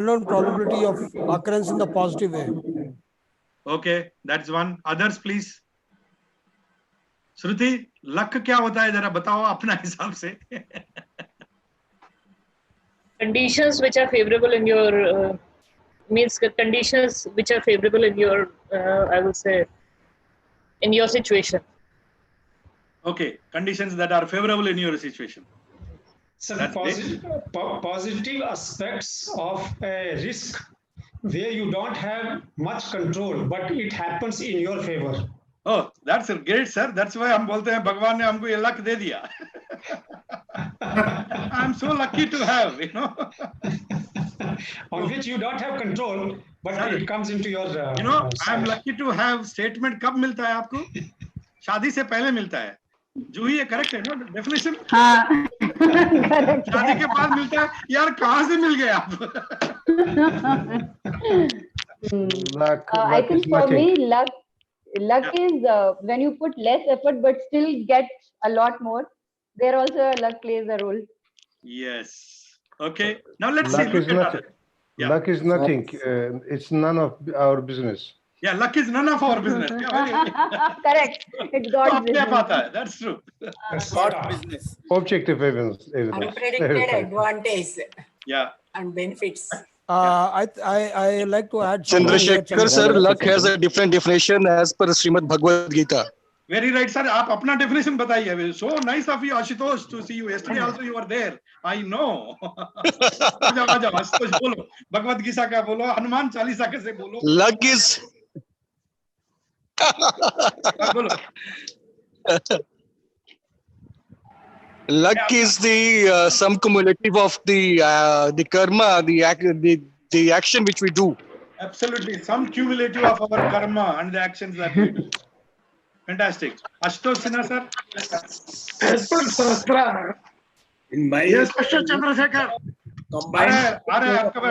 unknown probability of occurrence in the positive way. Okay, that's one. Others, please. Shruti, luck क्या होता है, जरा बताओ अपना हिसाब से. Conditions which are favorable in your means conditions which are favorable in your I would say in your situation. Okay, conditions that are favorable in your situation. So positive aspects of a risk where you don't have much control, but it happens in your favor. Oh, that's great, sir. That's why हम बोलते हैं भगवान ने हमको ये luck दे दिया. I'm so lucky to have, you know. On which you don't have control, but sir, it comes into your. You know, I'm lucky to have statement कब मिलता है आपको? शादी से पहले मिलता है. जूही, ये करेक्ट है ना डेफिनेशन? हाँ. शादी के बाद मिलता है. यार कहाँ से मिल गए आप? I think for me, luck is when you put less effort but still get a lot more. There also luck plays a role. Yes. Okay. Now let's see. Luck is nothing. It's none of our business. Yeah, luck is none of our business. Correct. It's God's business. That's true. God's business. Objective evidence. Unpredicted advantage. Yeah. And benefits. I like to add. Chandrasekhar sir, luck has a different definition as per Srimad Bhagavad Gita. Very right, sir. आप अपना definition बताइए. So nice of you, Ashutosh, to see you. Yesterday also you were there. I know. आजाओ, Ashutosh बोलो. भगवद गीता का बोलो. हनुमान चालीसा कैसे बोलो. Luck is. बोलो. Luck is the sum cumulative of the karma, the action which we do. Absolutely, some cumulative of our karma and the actions that we do. Fantastic. Ashutosh Sinha sir. As per Shastra, in my yes, Mr. Chandrasekhar.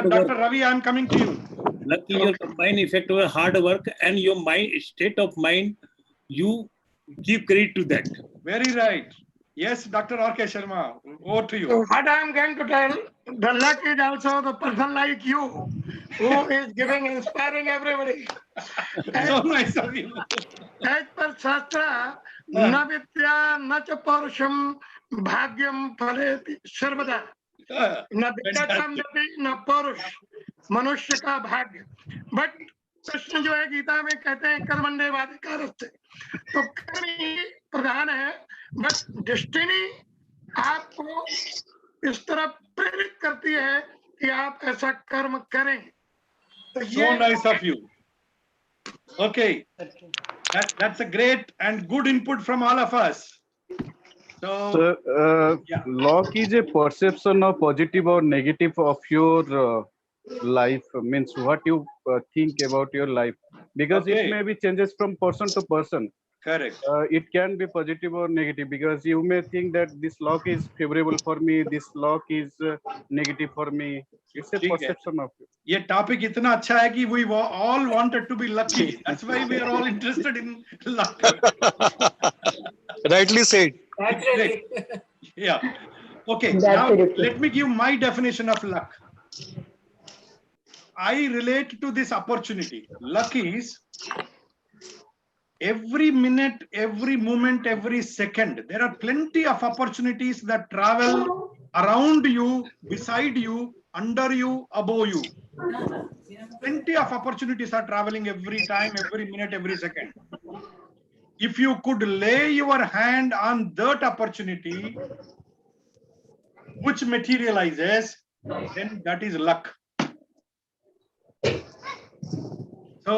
Dr. Ravi, I am coming to you. Luck is your combined effect of your hard work and your mind state of mind. You give credit to that. Very right. Yes, Dr. R.K. Sharma, over to you. So what I am going to tell, the luck is also the person like you who is giving, inspiring everybody. So nice of you. As per Shastra, na vidya na cha parusham bhagyam phaleti sarvada. Na vidya kamyati na parush, manushya ka bhagya. But Krishna जो है गीता में कहते हैं कर्मण्येवाधिकारस्ते, तो कर्म ही प्रधान है, बस destiny आपको इस तरफ प्रेरित करती है कि आप ऐसा कर्म करें. तो So nice of you. Okay, that's a great and good input from all of us. So, luck is a perception of positive or negative of your life, means what you think about your life, because it may be changes from person to person. Correct. It can be positive or negative, because you may think that this luck is favorable for me, this luck is negative for me. It's a perception of it. ये topic इतना अच्छा है कि we all wanted to be lucky. That's why we are all interested in luck. Rightly said. Great. Yeah. Okay. Now let me give my definition of luck. I relate to this opportunity. Luck is every minute, every moment, every second. There are plenty of opportunities that travel around you, beside you, under you, above you. Plenty of opportunities are traveling every time, every minute, every second. If you could lay your hand on that opportunity, which materializes, then that is luck. So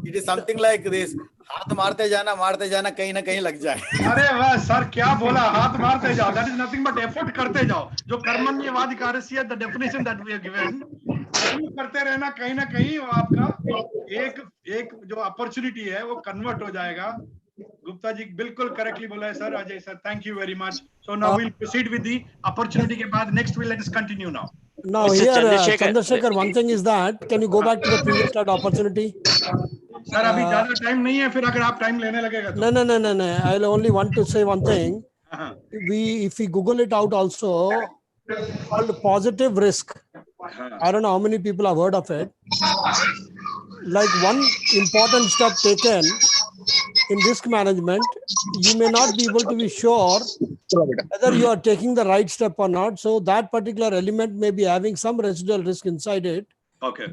it is something like this. हाथ मारते जाना कहीं ना कहीं लग जाए. अरे वाह सर, क्या बोला, हाथ मारते जाओ. That is nothing but effort करते जाओ. जो कर्मण्येवाधिकारस्य, the definition that we have given, करते रहना, कहीं ना कहीं आपका एक जो opportunity है वो convert हो जाएगा. गुप्ता जी बिल्कुल करेक्टली बोला है sir. Ajay sir, thank you very much. So now we'll proceed with the opportunity के बाद next let us continue now. Now here, Chandrasekhar, one thing is that, can you go back to the previous slide opportunity? Sir अभी ज्यादा time नहीं है, फिर अगर आप time लेने लगेगा तो. No. I'll only want to say one thing. If we Google it out also, called positive risk. I don't know how many people have heard of it. Like one important step taken in risk management, you may not be able to be sure whether you are taking the right step or not. So that particular element may be having some residual risk inside it, Okay.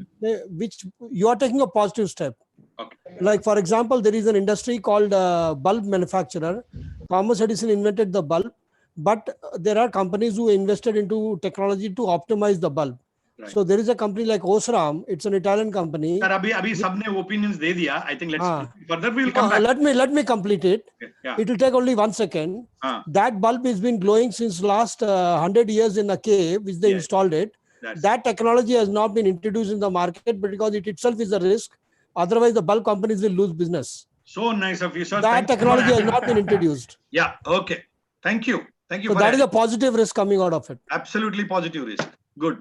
which you are taking a positive step. Okay. Like, for example, there is an industry called bulb manufacturer. Thomas Edison invented the bulb, but there are companies who invested into technology to optimize the bulb. Right. So there is a company like Osram. It's an Italian company. Sir, abhi sabne opinions de diya. I think let's further we'll come back. Let me complete it. Yeah. It will take only 1 second. That bulb has been glowing since last 100 years in a cave, which they installed it. That technology has not been introduced in the market because it itself is a risk. Otherwise, the bulb companies will lose business. So nice of you, sir. That technology has not been introduced. Yeah. Okay. Thank you. Thank you. So that is a positive risk coming out of it. Absolutely positive risk. Good.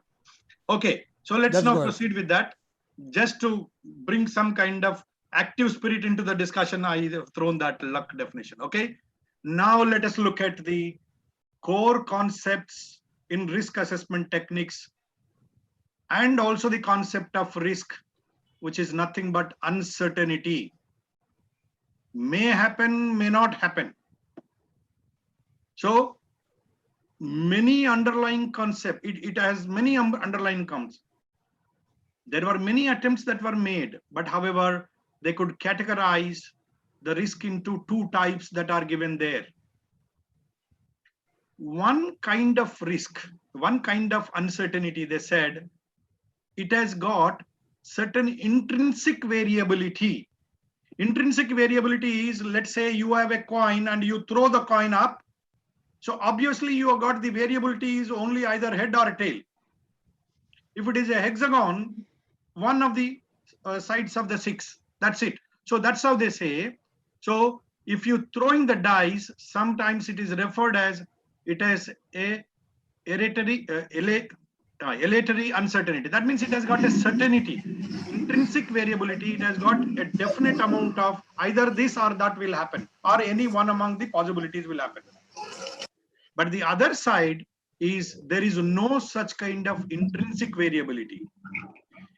Okay. So let's now proceed with that. Just to bring some kind of active spirit into the discussion, I have thrown that luck definition. Okay. Now let us look at the core concepts in risk assessment techniques and also the concept of risk, which is nothing but uncertainty. May happen, may not happen. So many underlying concept, it has many underlying concepts. There were many attempts that were made, but however, they could categorize the risk into two types that are given there. One kind of risk, one kind of uncertainty, they said, it has got certain intrinsic variability. Intrinsic variability is, let's say you have a coin and you throw the coin up. So obviously you have got the variability is only either head or tail. If it is a hexagon, one of the sides of the 6, that's it. So that's how they say. So if you throwing the dice, sometimes it is referred as it has a aleatory uncertainty. That means it has got a certainty, intrinsic variability. It has got a definite amount of either this or that will happen, or any one among the possibilities will happen. But the other side is there is no such kind of intrinsic variability.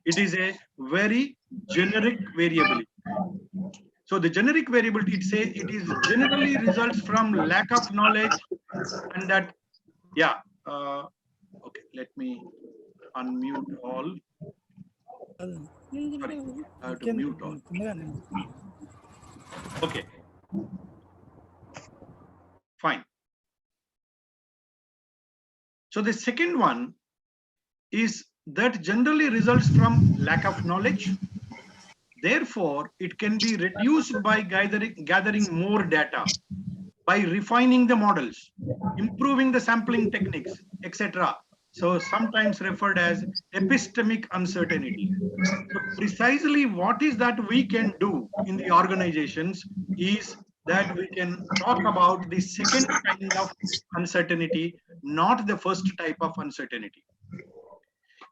It is a very generic variability. So the generic variability, it says it is generally results from lack of knowledge, and that, yeah. Okay, let me unmute all. Sorry, I have to mute all. Okay. Fine. So the second one is that generally results from lack of knowledge. Therefore, it can be reduced by gathering more data, by refining the models, improving the sampling techniques, etc. So sometimes referred as epistemic uncertainty. So precisely what is that we can do in the organizations is that we can talk about the second kind of uncertainty, not the first type of uncertainty.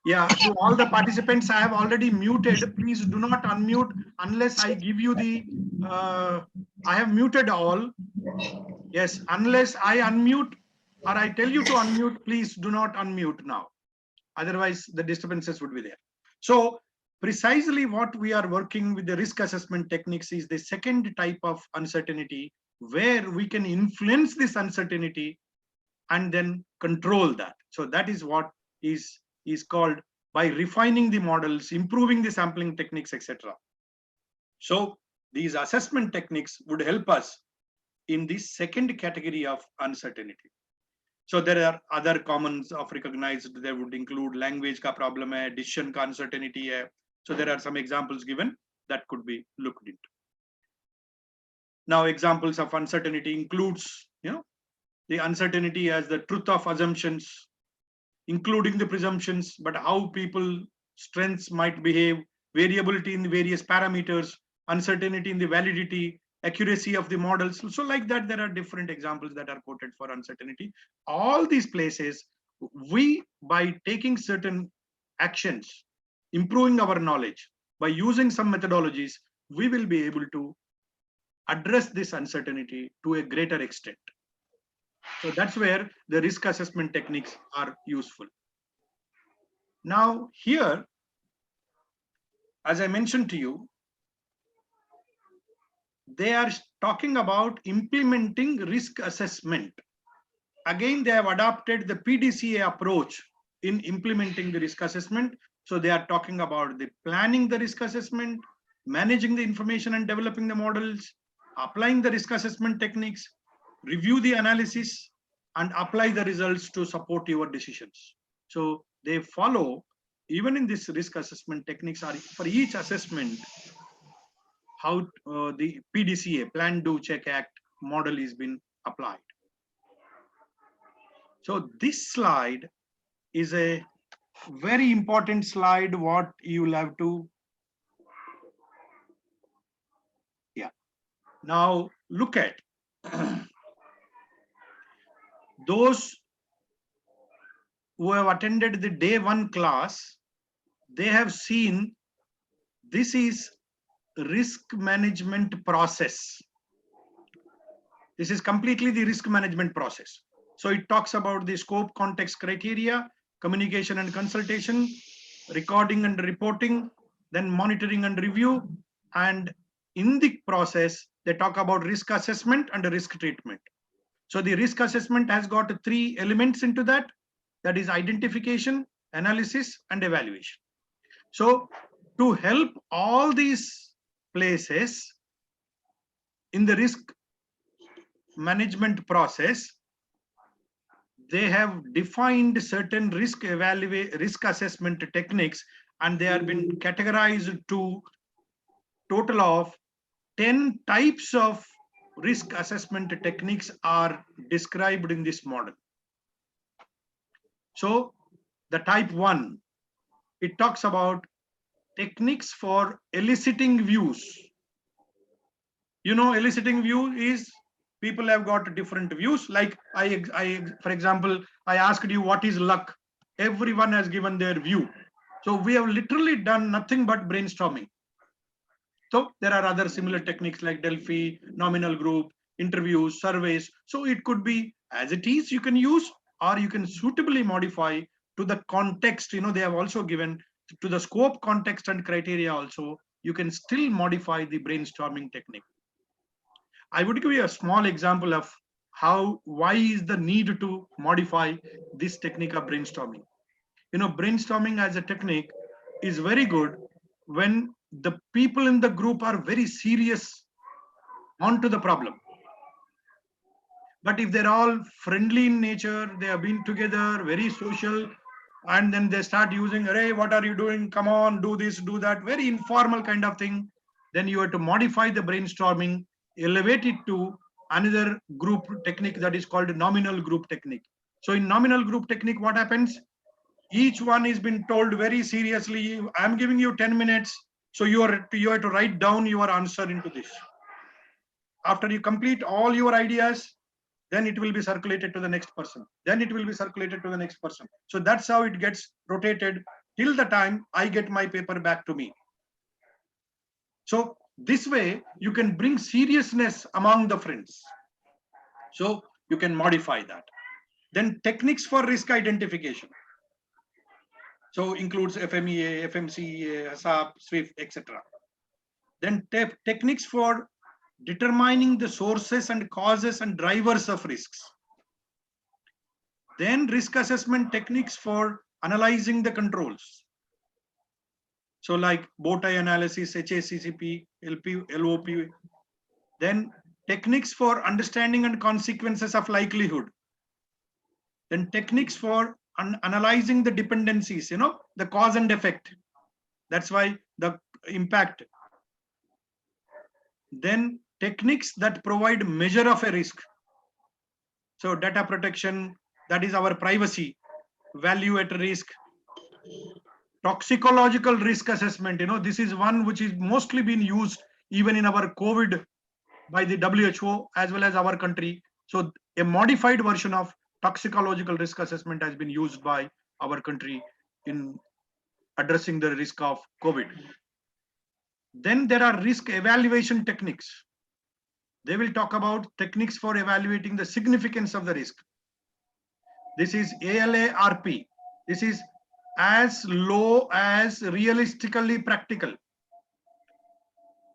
Yeah, to all the participants, I have already muted. Please do not unmute unless I give you the, I have muted all. Yes, unless I unmute or I tell you to unmute, please do not unmute now. Otherwise, the disturbances would be there. So precisely what we are working with the risk assessment techniques is the second type of uncertainty, where we can influence this uncertainty and then control that. So that is what is called by refining the models, improving the sampling techniques, etc. So these assessment techniques would help us in the second category of uncertainty. So there are other commons of recognized. They would include language ka problem hai, decision ka uncertainty hai. So there are some examples given that could be looked into. Now examples of uncertainty includes, the uncertainty as the truth of assumptions, including the presumptions, but how people strengths might behave, variability in the various parameters, uncertainty in the validity, accuracy of the models. So like that, there are different examples that are quoted for uncertainty. All these places, we, by taking certain actions, improving our knowledge, by using some methodologies, we will be able to address this uncertainty to a greater extent. So that's where the risk assessment techniques are useful. Now here, as I mentioned to you, they are talking about implementing risk assessment. Again, they have adopted the PDCA approach in implementing the risk assessment. So they are talking about the planning the risk assessment, managing the information and developing the models, applying the risk assessment techniques, review the analysis, and apply the results to support your decisions. So they follow, even in this risk assessment techniques are for each assessment, how the PDCA, Plan, Do, Check, Act model is been applied. So this slide is a very important slide, what you will have to, yeah. Now look at those who have attended the day 1 class, they have seen this is risk management process. This is completely the risk management process. So it talks about the scope, context, criteria, communication and consultation, recording and reporting, then monitoring and review. And in the process, they talk about risk assessment and risk treatment. So the risk assessment has got 3 elements into that. That is identification, analysis, and evaluation. So to help all these places in the risk management process, they have defined certain risk assessment techniques, and they have been categorized to total of 10 types of risk assessment techniques are described in this model. So the type 1, it talks about techniques for eliciting views. You know, eliciting view is people have got different views. Like for example, I asked you what is luck. Everyone has given their view. So we have literally done nothing but brainstorming. So there are other similar techniques like Delphi, nominal group, interviews, surveys. So it could be as it is you can use, or you can suitably modify to the context. You know, they have also given to the scope, context, and criteria also. You can still modify the brainstorming technique. I would give you a small example of why is the need to modify this technique of brainstorming. You know, brainstorming as a technique is very good when the people in the group are very serious onto the problem. But if they're all friendly in nature, they have been together, very social, and then they start using, hey, what are you doing? Come on, do this, do that, very informal kind of thing. Then you have to modify the brainstorming, elevate it to another group technique that is called nominal group technique. So in nominal group technique, what happens? Each one is been told very seriously, I'm giving you 10 minutes. So you have to write down your answer into this. After you complete all your ideas, then it will be circulated to the next person. Then it will be circulated to the next person. So that's how it gets rotated till the time I get my paper back to me. So this way you can bring seriousness among the friends. So you can modify that. Then techniques for risk identification. So includes FMEA, FMCEA, HACCP, SWIFT, etc. Then techniques for determining the sources and causes and drivers of risks. Then risk assessment techniques for analyzing the controls. So like bow tie analysis, HACCP, LP, LOP. Then techniques for understanding and consequences of likelihood. Then techniques for analyzing the dependencies, you know, the cause and effect. That's why the impact. Then techniques that provide measure of a risk. So data protection, that is our privacy, value at risk. Toxicological risk assessment, you know, this is one which is mostly been used even in our COVID by the WHO as well as our country. So a modified version of toxicological risk assessment has been used by our country in addressing the risk of COVID. Then there are risk evaluation techniques. They will talk about techniques for evaluating the significance of the risk. This is ALA-RP. This is as low as realistically practical.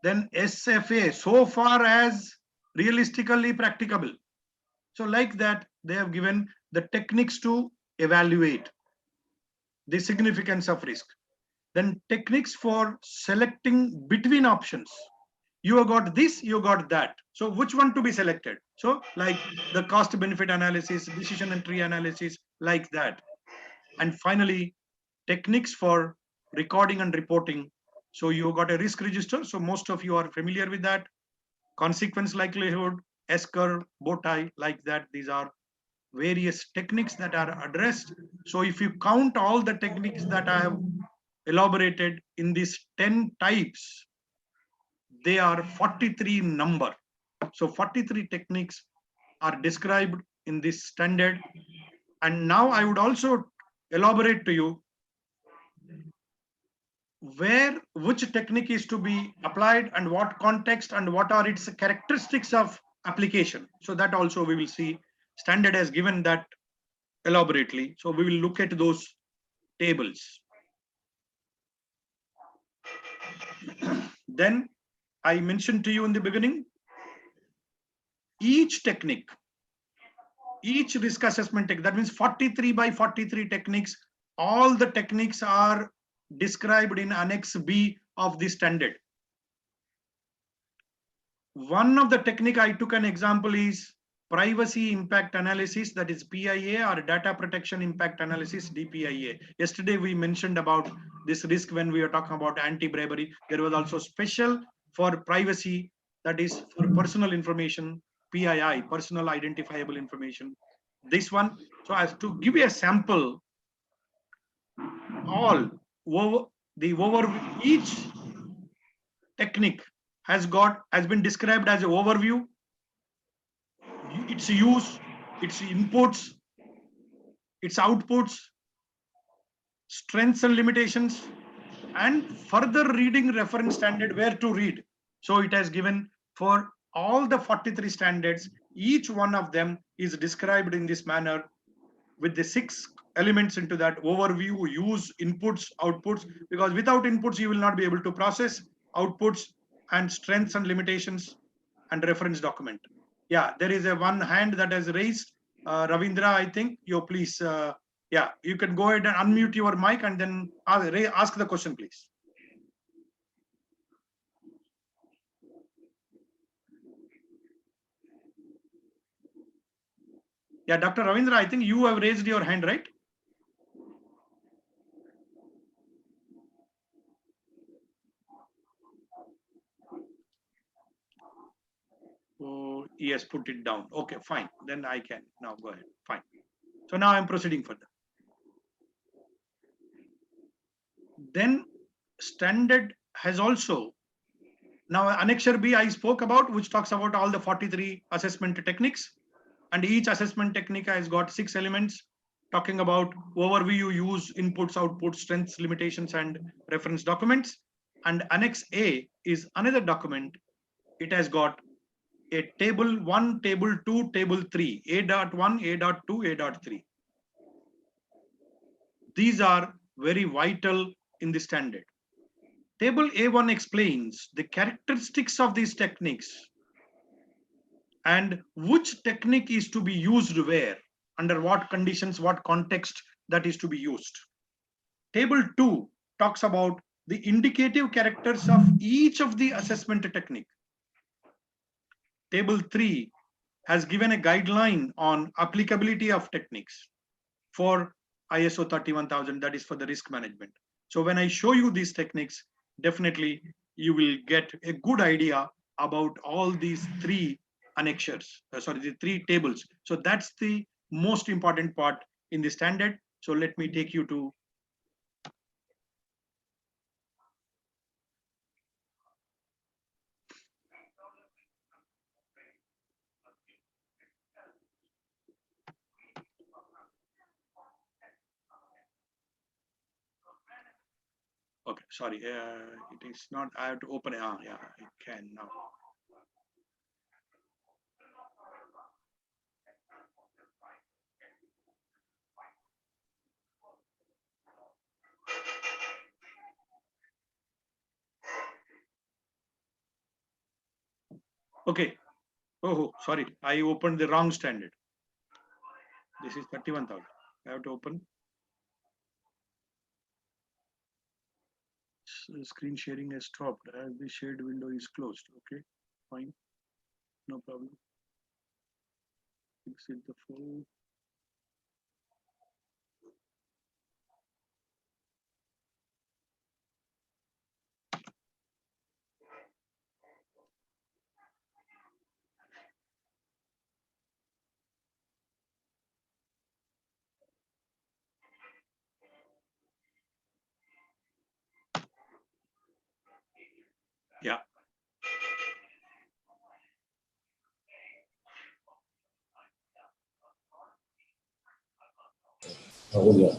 Then SFA, so far as realistically practicable. So like that, they have given the techniques to evaluate the significance of risk. Then techniques for selecting between options. You have got this, you got that. So which one to be selected? So like the cost benefit analysis, decision and tree analysis, like that. And finally, techniques for recording and reporting. So you got a risk register. So most of you are familiar with that. Consequence likelihood, S-curve, bow tie, like that. These are various techniques that are addressed. So if you count all the techniques that I have elaborated in these 10 types, they are 43 number. So 43 techniques are described in this standard. And now I would also elaborate to you which technique is to be applied and what context and what are its characteristics of application. So that also we will see. Standard has given that elaborately. So we will look at those tables. Then I mentioned to you in the beginning, each technique, each risk assessment technique, that means 43 by 43 techniques, all the techniques are described in Annex B of the standard. One of the technique I took an example is privacy impact analysis, that is PIA, or data protection impact analysis, DPIA. Yesterday we mentioned about this risk when we were talking about anti-bribery. There was also special for privacy, that is for personal information, PII, personal identifiable information. This one, so as to give you a sample, all over the each technique has been described as an overview, its use, its inputs, its outputs, strengths and limitations, and further reading reference standard where to read. So it has given for all the 43 standards, each one of them is described in this manner with the 6 elements into that: overview, use, inputs, outputs, because without inputs you will not be able to process, outputs, and strengths and limitations, and reference document. Yeah, there is a one hand that has raised. Ravindra, I think you please, yeah, you can go ahead and unmute your mic and then ask the question, please. Yeah, Dr. Ravindra, I think you have raised your hand, right? Oh, yes, put it down. Okay, fine. Then I can now go ahead. Fine. So now I'm proceeding further. Then standard has also, now annexure B I spoke about, which talks about all the 43 assessment techniques, and each assessment technique has got 6 elements talking about overview, use, inputs, outputs, strengths, limitations, and reference documents. And Annex A is another document. It has got a table 1, table 2, table 3, A.1, A.2, A.3. These are very vital in the standard. Table A1 explains the characteristics of these techniques and which technique is to be used where, under what conditions, what context that is to be used. Table 2 talks about the indicative characters of each of the assessment technique. Table 3 has given a guideline on applicability of techniques for ISO 31000, that is for the risk management. So when I show you these techniques, definitely you will get a good idea about all these 3 annexures, the 3 tables. So that's the most important part in the standard. So let me take you to okay, sorry, it is not, I have to open it. Yeah, I can now. Okay. Oh, sorry. I opened the wrong standard. This is 31,000. I have to open. Screen sharing has stopped as the shared window is closed. Okay, fine. No problem. Exit the phone. Yeah. Oh, yeah.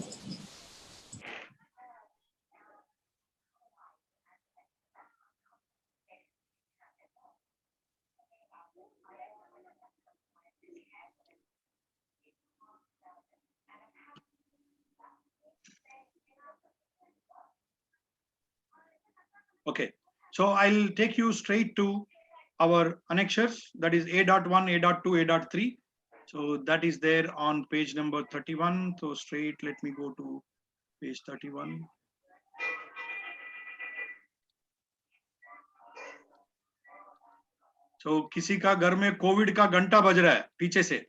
Okay. So I'll take you straight to our annexures. That is A.1, A.2, A.3. So that is there on page number 31. So straight, let me go to page 31. So किसी का घर में Covid का घंटा बज रहा है पीछे से.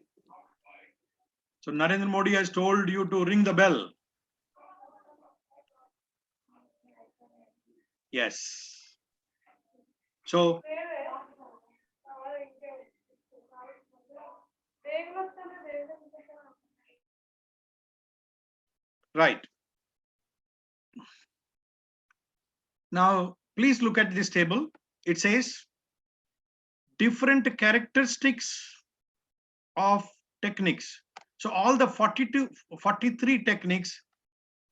So Narendra Modi has told you to ring the bell. Yes. So right. Now please look at this table. It says different characteristics of techniques. So all the 43 techniques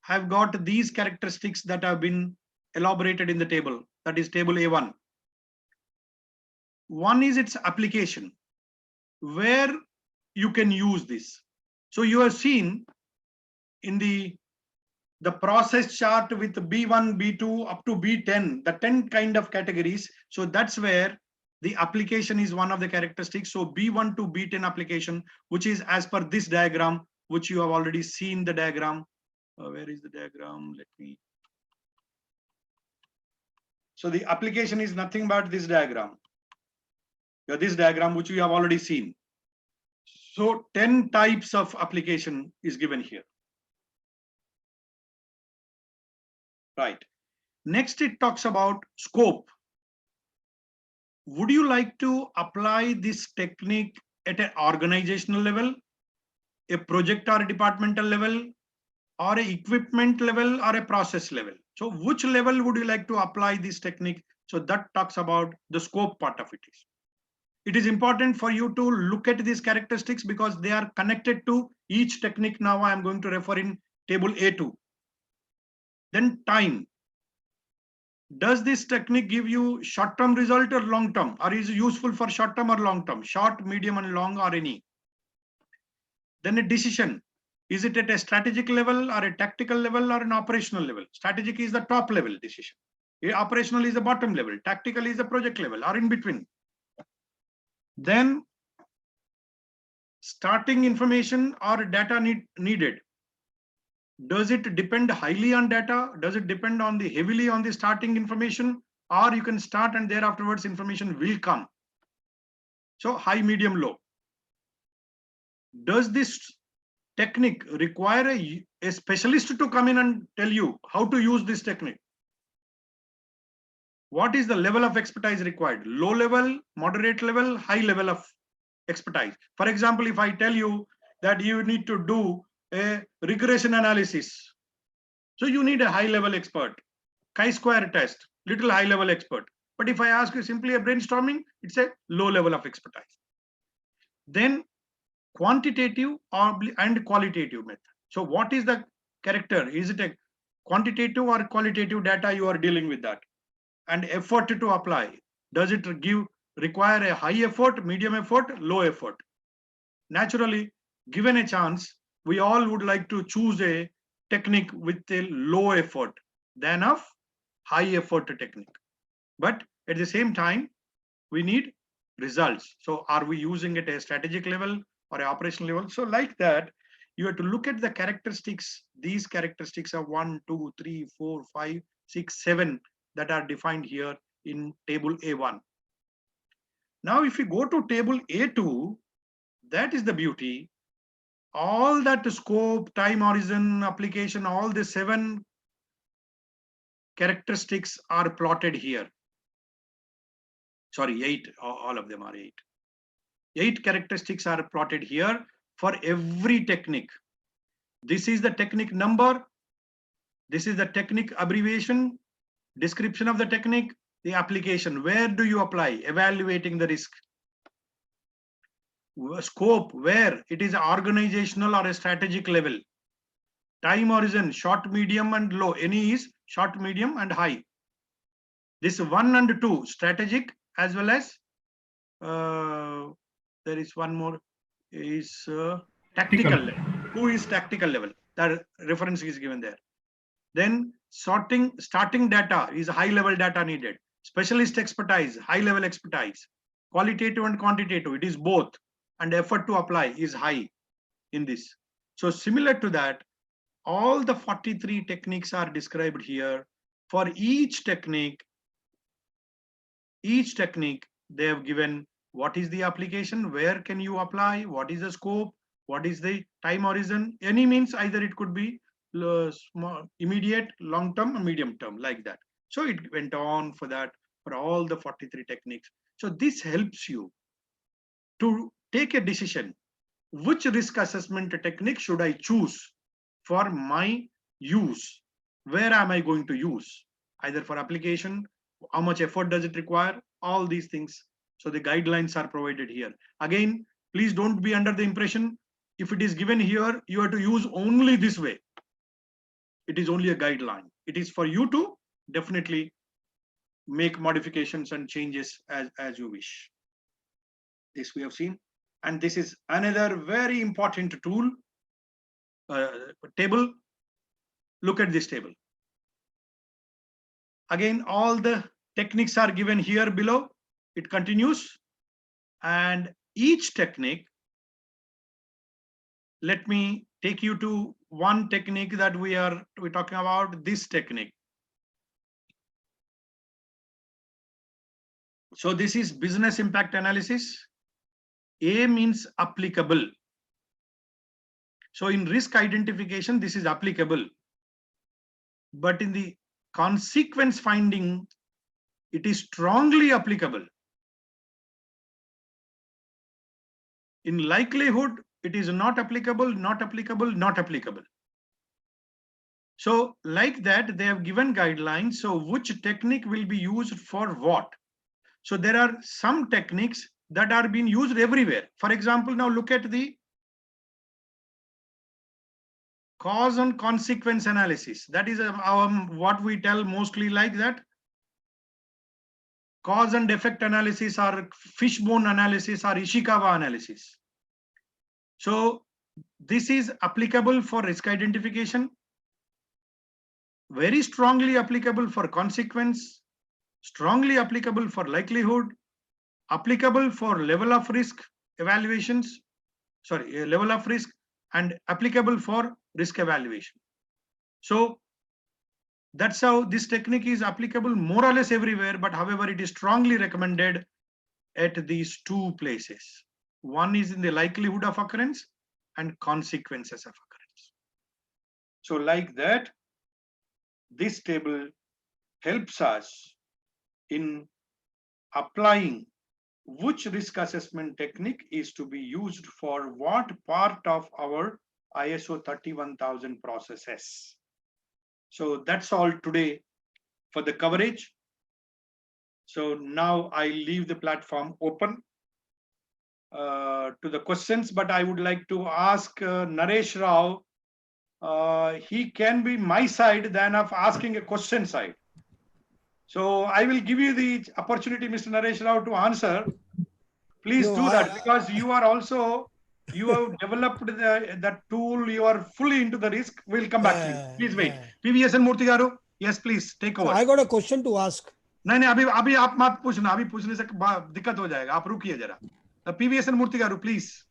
have got these characteristics that have been elaborated in the table. That is table A1. One is its application, where you can use this. So you have seen in the process chart with B1, B2 up to B10, the 10 kind of categories. So that's where the application is one of the characteristics. So B1 to B10 application, which is as per this diagram, which you have already seen the diagram. Where is the diagram? Let me. So the application is nothing but this diagram. This diagram, which we have already seen. So 10 types of application is given here. Right. Next, it talks about scope. Would you like to apply this technique at an organizational level, a project or a departmental level, or a equipment level, or a process level? So which level would you like to apply this technique? So that talks about the scope part of it. It is important for you to look at these characteristics because they are connected to each technique. Now I am going to refer in table A2. Then time. Does this technique give you short-term result or long-term, or is it useful for short-term or long-term, short, medium, and long, or any? Then a decision. Is it at a strategic level or a tactical level or an operational level? Strategic is the top level decision. Operational is the bottom level. Tactical is the project level or in between. Then starting information or data needed. Does it depend highly on data? Does it depend on the heavily on the starting information? Or you can start and thereafterwards information will come. So high, medium, low. Does this technique require a specialist to come in and tell you how to use this technique? What is the level of expertise required? Low level, moderate level, high level of expertise. For example, if I tell you that you need to do a regression analysis, so you need a high level expert. Chi-square test, little high level expert. But if I ask you simply a brainstorming, it's a low level of expertise. Then quantitative and qualitative method. So what is the character? Is it a quantitative or qualitative data you are dealing with that? And effort to apply. Does it require a high effort, medium effort, low effort? Naturally, given a chance, we all would like to choose a technique with a low effort than of high effort technique. But at the same time, we need results. So are we using it at a strategic level or an operational level? So like that, you have to look at the characteristics. These characteristics are 1, 2, 3, 4, 5, 6, 7 that are defined here in table A1. Now, if you go to table A2, that is the beauty. All that scope, time horizon, application, all the 7 characteristics are plotted here. Sorry, 8, all of them are 8. 8 characteristics are plotted here for every technique. This is the technique number. This is the technique abbreviation, description of the technique, the application. Where do you apply? Evaluating the risk. Scope, where it is organizational or a strategic level. Time horizon, short, medium, and low. Any is short, medium, and high. This 1 and 2, strategic, as well as there is one more, is tactical level. 2 is tactical level. That reference is given there. Then starting data is high level data needed. Specialist expertise, high level expertise. Qualitative and quantitative, it is both. And effort to apply is high in this. So similar to that, all the 43 techniques are described here. For each technique, they have given what is the application, where can you apply, what is the scope, what is the time horizon. Any means either it could be small, immediate, long term, or medium term, like that. So it went on for that, for all the 43 techniques. So this helps you to take a decision. Which risk assessment technique should I choose for my use? Where am I going to use? Either for application, how much effort does it require? All these things. So the guidelines are provided here. Again, please don't be under the impression, if it is given here, you have to use only this way. It is only a guideline. It is for you to definitely make modifications and changes as you wish. This we have seen. And this is another very important tool, table. Look at this table. Again, all the techniques are given here below. It continues. And each technique, let me take you to one technique that we're talking about, this technique. So this is business impact analysis. A means applicable. So in risk identification, this is applicable. But in the consequence finding, it is strongly applicable. In likelihood, it is not applicable, not applicable, not applicable. So like that, they have given guidelines. So which technique will be used for what? So there are some techniques that are being used everywhere. For example, now look at the cause and consequence analysis. That is what we tell mostly like that. Cause and effect analysis, or fishbone analysis, or Ishikawa analysis. So this is applicable for risk identification, very strongly applicable for consequence, strongly applicable for likelihood, applicable for level of risk evaluations, level of risk, and applicable for risk evaluation. So that's how this technique is applicable more or less everywhere, but however, it is strongly recommended at these 2 places. One is in the likelihood of occurrence and consequences of occurrence. So like that, this table helps us in applying which risk assessment technique is to be used for what part of our ISO 31000 processes. So that's all today for the coverage. So now I leave the platform open to the questions, but I would like to ask Naresh Rao. He can be my side than of asking a question side. So I will give you the opportunity, Mr. Naresh Rao, to answer. Please do that, because you are also, you have developed that tool, you are fully into the risk. We'll come back to you. Please wait. PVSN Murthy Garu, yes, please take over. So I got a question to ask. नहीं नहीं, अभी आप मत पूछना, अभी पूछने से दिक्कत हो जाएगा, आप रुकिए जरा. PVSN Murthy garu, please.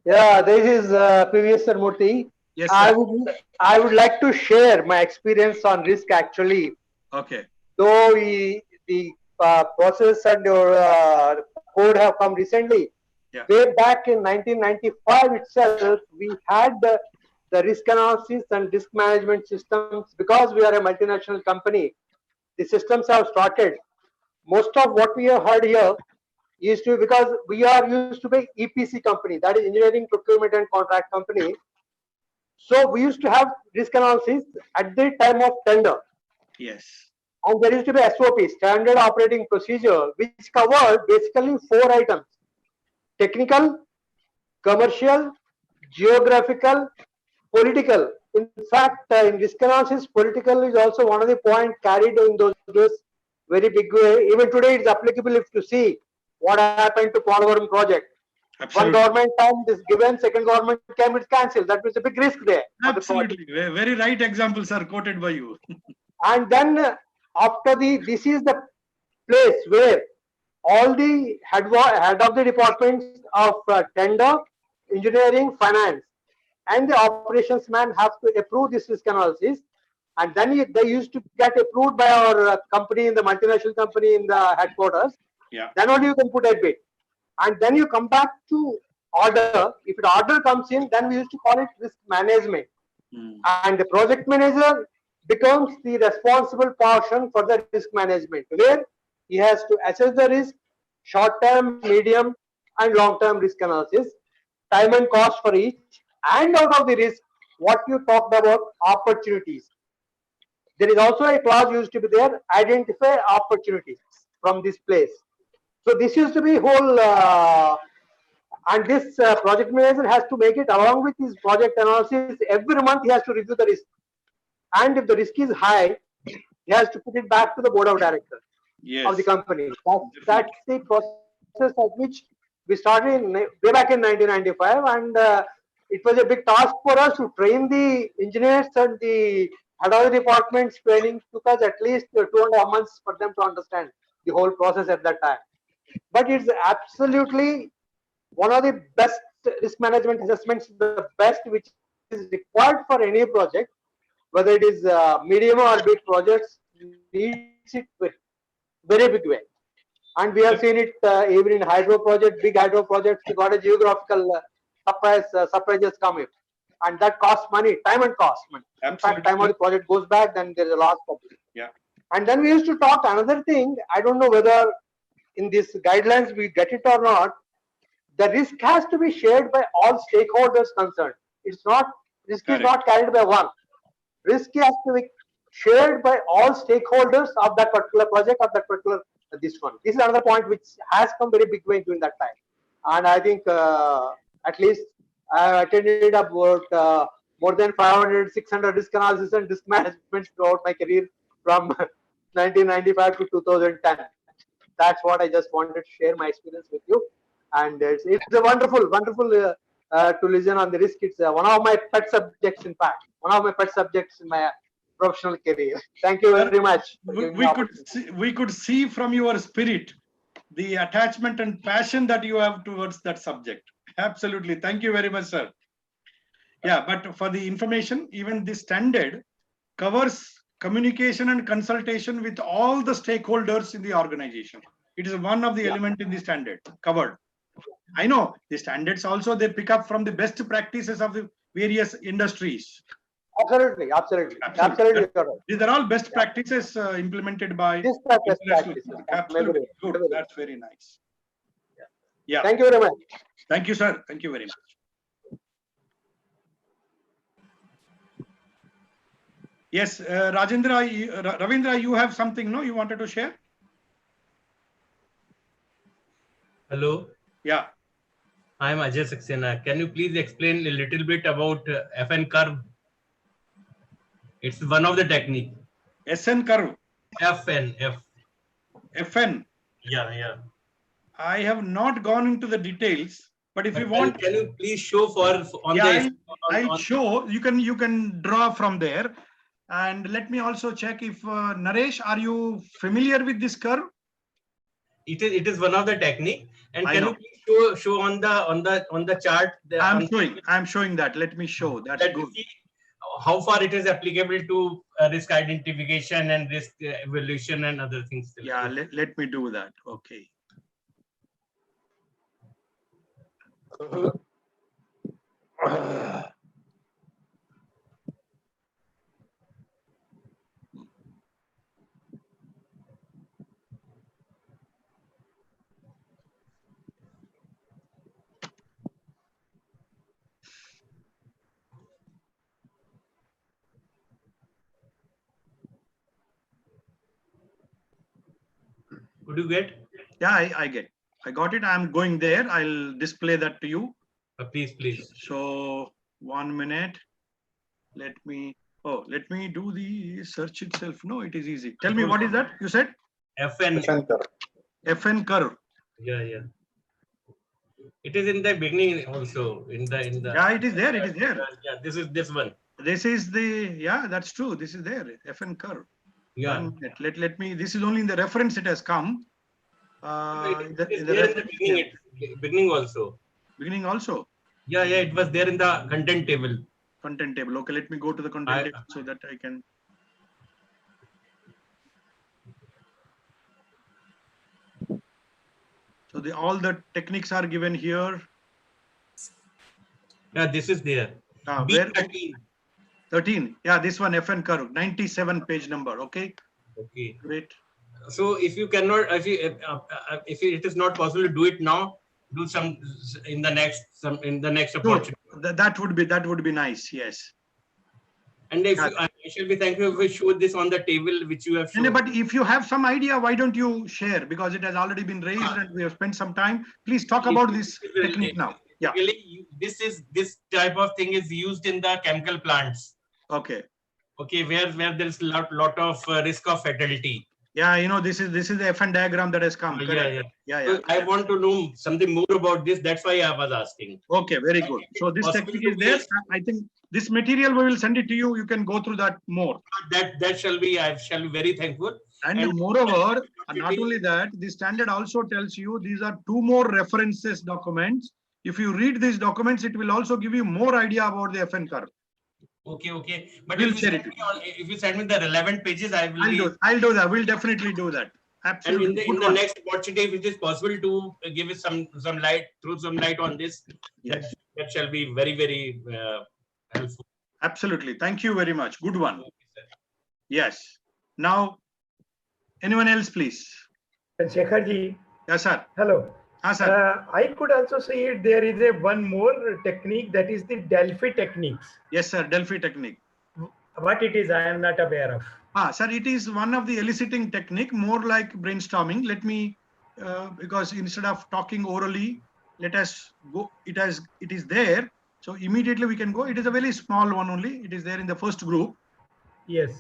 Yeah, this is PVSN Murthy. Yes, sir. I would like to share my experience on risk actually. Okay. Though the process and your code have come recently. Yeah. Way back in 1995 itself, we had the risk analysis and risk management systems. Because we are a multinational company, the systems have started. Most of what we have heard here used to, because we are used to be EPC company, that is engineering, procurement and contract company. So we used to have risk analysis at the time of tender. Yes. And there used to be SOP, standard operating procedure, which covered basically 4 items: technical, commercial, geographical, political. In fact, in risk analysis, political is also one of the points carried in those days very big way. Even today, it's applicable if to see what happened to Polavaram project. Absolutely. One government time is given, second government came, it's cancelled. That was a big risk there. Absolutely. Very right example, sir, quoted by you. And then after this is the place where all the head of the departments of tender, engineering, finance, and the operations man have to approve this risk analysis. And then they used to get approved by our company, in the multinational company in the headquarters. Yeah. Then only you can put a bid. And then you come back to order. If an order comes in, then we used to call it risk management. And the project manager becomes the responsible portion for the risk management, where he has to assess the risk, short-term, medium, and long-term risk analysis, time and cost for each, and out of the risk, what you talked about, opportunities. There is also a clause used to be there, identify opportunities from this place. So this used to be whole, and this project manager has to make it along with his project analysis. Every month he has to review the risk. And if the risk is high, he has to put it back to the board of directors of the company. That's the process of which we started way back in 1995, and it was a big task for us to train the engineers, and the head of the departments training took us at least 2.5 months for them to understand the whole process at that time. But it's absolutely one of the best risk management assessments, the best which is required for any project, whether it is medium or big projects, needs it very big way. And we have seen it even in hydro project, big hydro projects, we got a geographical surprises coming. And that costs money, time and cost money. In fact, time of the project goes back, then there is a loss public. Yeah. And then we used to talk another thing, I don't know whether in these guidelines we get it or not, the risk has to be shared by all stakeholders concerned. It's not, risk is not carried by one. Risk has to be shared by all stakeholders of that particular project, of that particular this one. This is another point which has come very big way during that time. And I think at least I attended about more than 500, 600 risk analysis and risk management throughout my career from 1995 to 2010. That's what I just wanted to share my experience with you. And it's a wonderful to listen on the risk. It's one of my pet subjects, in fact, one of my pet subjects in my professional career. Thank you very much. We could see from your spirit the attachment and passion that you have towards that subject. Absolutely. Thank you very much, sir. Yeah, but for the information, even this standard covers communication and consultation with all the stakeholders in the organization. It is one of the element in the standard covered. I know the standards also, they pick up from the best practices of the various industries. Absolutely. These are all best practices implemented by best practices. Absolutely good. That's very nice. Yeah. Thank you very much. Thank you, sir. Thank you very much. Yes, Ravindra, you have something, no? You wanted to share? Hello. Yeah. I am Ajay Saxena. Can you please explain a little bit about FN curve? It's one of the technique. SN curve. FN. FN. Yeah. I have not gone into the details, but if you want, can you please show on the? I'll show. You can draw from there. And let me also check if Naresh, are you familiar with this curve? It is one of the technique. And can you please show on the chart? I'm showing that. Let me show. That's good. How far it is applicable to risk identification and risk evaluation and other things. Yeah, let me do that. Okay. Could you get? Yeah, I get. I got it. I'm going there. I'll display that to you. Please. So 1 minute. Let me do the search itself. No, it is easy. Tell me, what is that? You said? FN curve. FN curve. Yeah. It is in the beginning also. Yeah, it is there. It is there. Yeah, this one. This is that's true. This is there. FN curve. Yeah. Let me. This is only in the reference. It has come. It is there in the beginning. Beginning also. Beginning also. Yeah. It was there in the content table. Content table. Okay, let me go to the content table so that I can. So all the techniques are given here. Yeah, this is there. Where? 13. Yeah, this one, FN curve, 97 page number. Okay. Okay. Great. So if you cannot, if it is not possible to do it now, do some in the next opportunity. That would be nice. Yes. And if I shall be thankful if we show this on the table which you have shown. No, but if you have some idea, why don't you share? Because it has already been raised and we have spent some time. Please talk about this technique now. Yeah. Really, this type of thing is used in the chemical plants. Okay. Okay, where there is lot of risk of fatality. Yeah, this is the FN diagram that has come. Yeah. So I want to know something more about this. That's why I was asking. Okay, very good. So this technique is there. I think this material we will send it to you. You can go through that more. That shall be. I shall be very thankful. And moreover, not only that, the standard also tells you these are 2 more references documents. If you read these documents, it will also give you more idea about the FN curve. Okay. But if you send me the relevant pages, I'll do that. We'll definitely do that. Absolutely. And in the next opportunity, if it is possible to give us some light, throw some light on this, yes, that shall be very, very helpful. Absolutely. Thank you very much. Good one. Okay, yes. Now, anyone else, please? Shekharji. Yes, sir. Hello. Sir. I could also see it. There is one more technique, that is the Delphi techniques. Yes, sir. Delphi technique. What it is, I am not aware of. Sir, it is one of the eliciting technique, more like brainstorming. Let me, because instead of talking orally, let us go. It is there. So immediately we can go. It is a very small one only. It is there in the first group. Yes.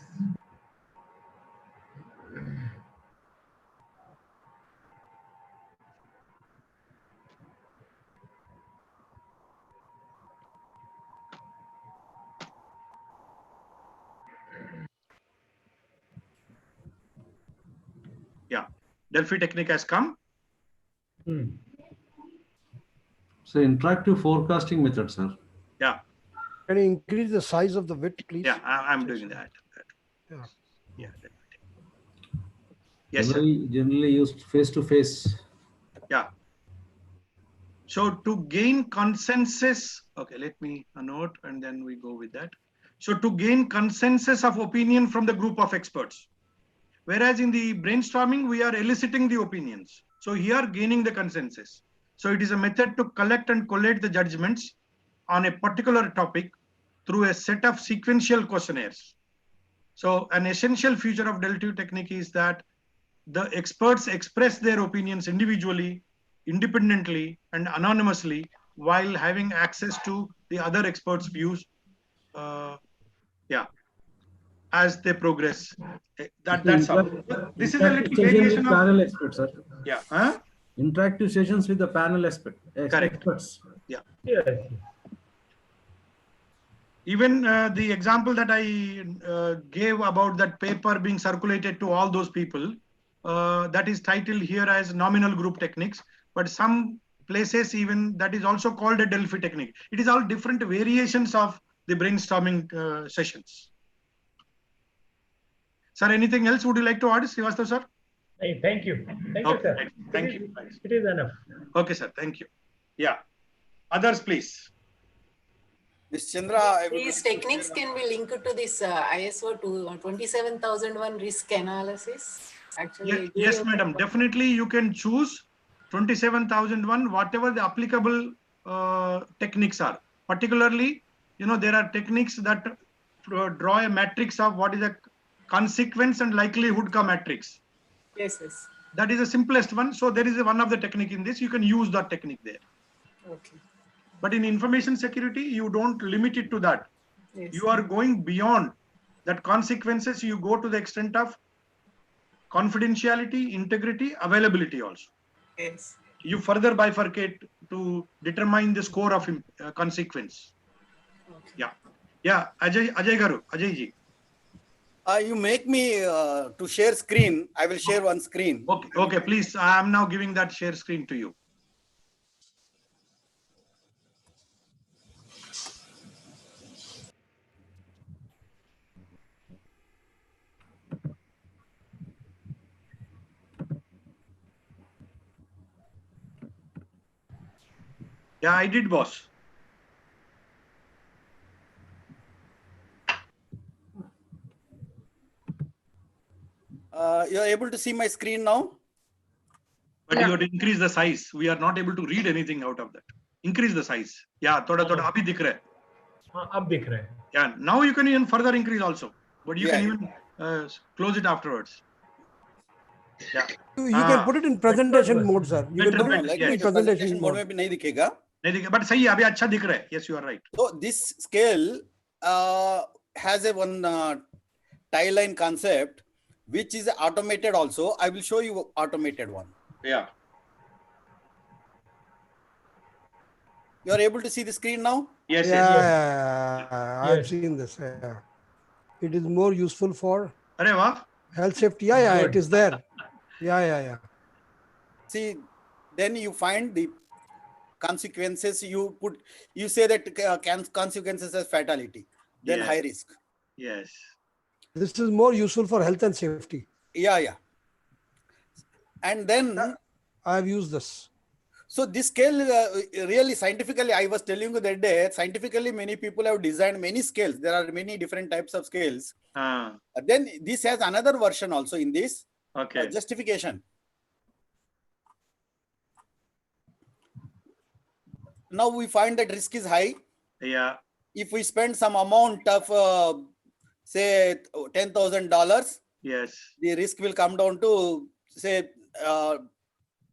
Yeah, Delphi technique has come. So interactive forecasting method, sir. Yeah. Can you increase the size of the width, please? Yeah, I'm doing that. Yeah. Yes, generally used face-to-face. Yeah. So to gain consensus, okay, let me note and then we go with that. So to gain consensus of opinion from the group of experts. Whereas in the brainstorming, we are eliciting the opinions. So here gaining the consensus. So it is a method to collect and collate the judgments on a particular topic through a set of sequential questionnaires. So an essential feature of Delphi technique is that the experts express their opinions individually, independently, and anonymously while having access to the other experts' views. As they progress. That's how. This is a little variation of panel experts, sir. Yeah. Interactive sessions with the panel experts. Correct. Yeah. Yes. Even the example that I gave about that paper being circulated to all those people, that is titled here as nominal group techniques, but some places even that is also called a Delphi technique. It is all different variations of the brainstorming sessions. Sir, anything else would you like to add, Srivastava sir? Hey, thank you. Thank you, sir. Thank you. It is enough. Okay, sir. Thank you. Yeah. Others, please. Ms. Chandra, These techniques can be linked to this ISO 27001 risk analysis. Actually, yes, madam. Definitely, you can choose 27001, whatever the applicable techniques are. Particularly, there are techniques that draw a matrix of what is a consequence and likelihood ka matrix. Yes, yes. That is the simplest one. So there is one of the technique in this. You can use that technique there. Okay. But in information security, you don't limit it to that. Yes. You are going beyond that consequences. You go to the extent of confidentiality, integrity, availability also. Yes. You further bifurcate to determine the score of consequence. Okay. Yeah. Ajay Garu, Ajay ji. You make me to share screen. I will share one screen. Okay. Please, I am now giving that share screen to you. Yeah, I did, boss. You are able to see my screen now? But you have to increase the size. We are not able to read anything out of that. Increase the size. Yeah, thoda abhi dikh raha hai. Ab dikh raha hai. Yeah, now you can even further increase also. But you can even close it afterwards. Yeah. You can put it in presentation mode, sir. You can put it in presentation mode. में भी नहीं दिखेगा. But सही है, अभी अच्छा दिख रहा है. Yes, you are right. So this scale has a one tie line concept, which is automated also. I will show you automated one. Yeah. You are able to see the screen now? Yes. I've seen this. Yeah. It is more useful for health safety. Yeah, it is there. Yeah. See, then you find the consequences. You say that consequences as fatality, then high risk. Yes. This is more useful for health and safety. Yeah. And then I have used this. So this scale really scientifically, I was telling you that day, scientifically many people have designed many scales. There are many different types of scales. Then this has another version also in this. Okay. Justification. Now we find that risk is high. Yeah. If we spend some amount of say $10,000, yes, the risk will come down to say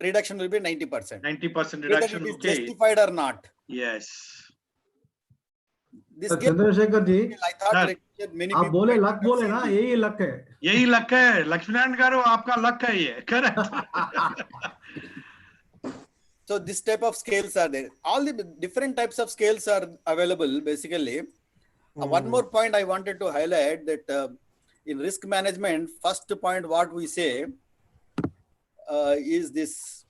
reduction will be 90%. 90% reduction. Whether it is justified or not. Yes. This Chandrasekhar ji, I thought many आप बोले luck बोले ना, यही luck है. यही luck है. लक्ष्मीनारायण गारू, आपका luck है ये. Correct. So this type of scales are there. All the different types of scales are available basically. One more point I wanted to highlight that in risk management, first point what we say is this.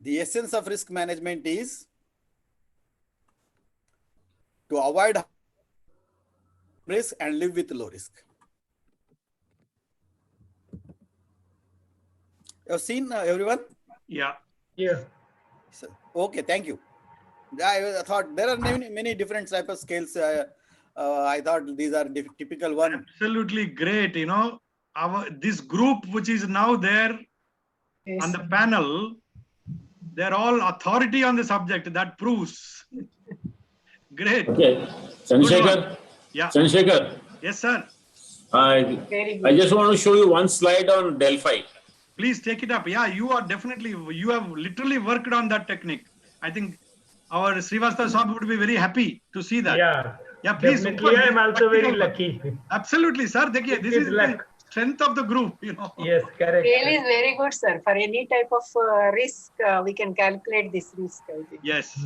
The essence of risk management is to avoid risk and live with low risk. You have seen everyone? Yeah. So, okay, thank you. I thought there are many different types of scales. I thought these are typical one. Absolutely great. This group which is now there on the panel, they're all authority on the subject. That proves. Great. Okay. Chandrasekhar. Yeah. Chandrasekhar. Yes, sir. I just want to show you one slide on Delphi. Please take it up. Yeah, you have literally worked on that technique. I think our Srivastava Sahib would be very happy to see that. Yeah, please. Definitely, I am also very lucky. Absolutely, sir. Dekhiye, this is the strength of the group, you know. Yes, correct. Scale is very good, sir. For any type of risk, we can calculate this risk. I think. Yes.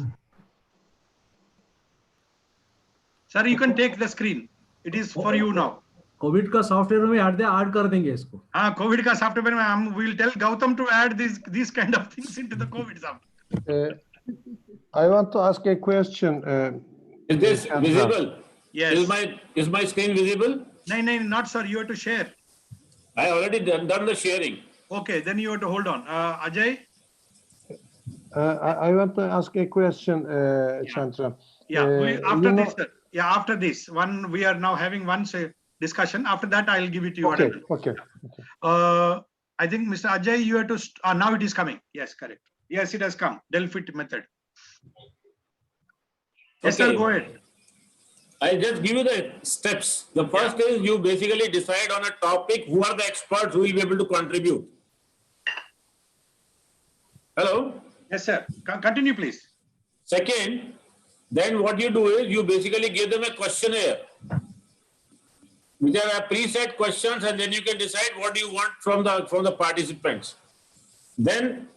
Sir, you can take the screen. It is for you now. Covid का software में add कर देंगे इसको. हाँ, Covid का software में हम will tell Gautam to add these kind of things into the COVID software. I want to ask a question. Is this visible? Yes. Is my screen visible? No, not sir. You have to share. I already done the sharing. Okay, then you have to hold on. Ajay. I want to ask a question, Chandra. Yeah, after this, sir. Yeah, after this one, we are now having one discussion. After that, I'll give it to you. Okay. I think Mr. Ajay, you have to. Now it is coming. Yes, correct. Yes, it has come. Delphi method. Yes, sir. Go ahead. I'll just give you the steps. The first is you basically decide on a topic. Who are the experts who will be able to contribute? Hello. Yes, sir. Continue, please. Second, then what you do is you basically give them a questionnaire, which are preset questions, and then you can decide what you want from the participants. Then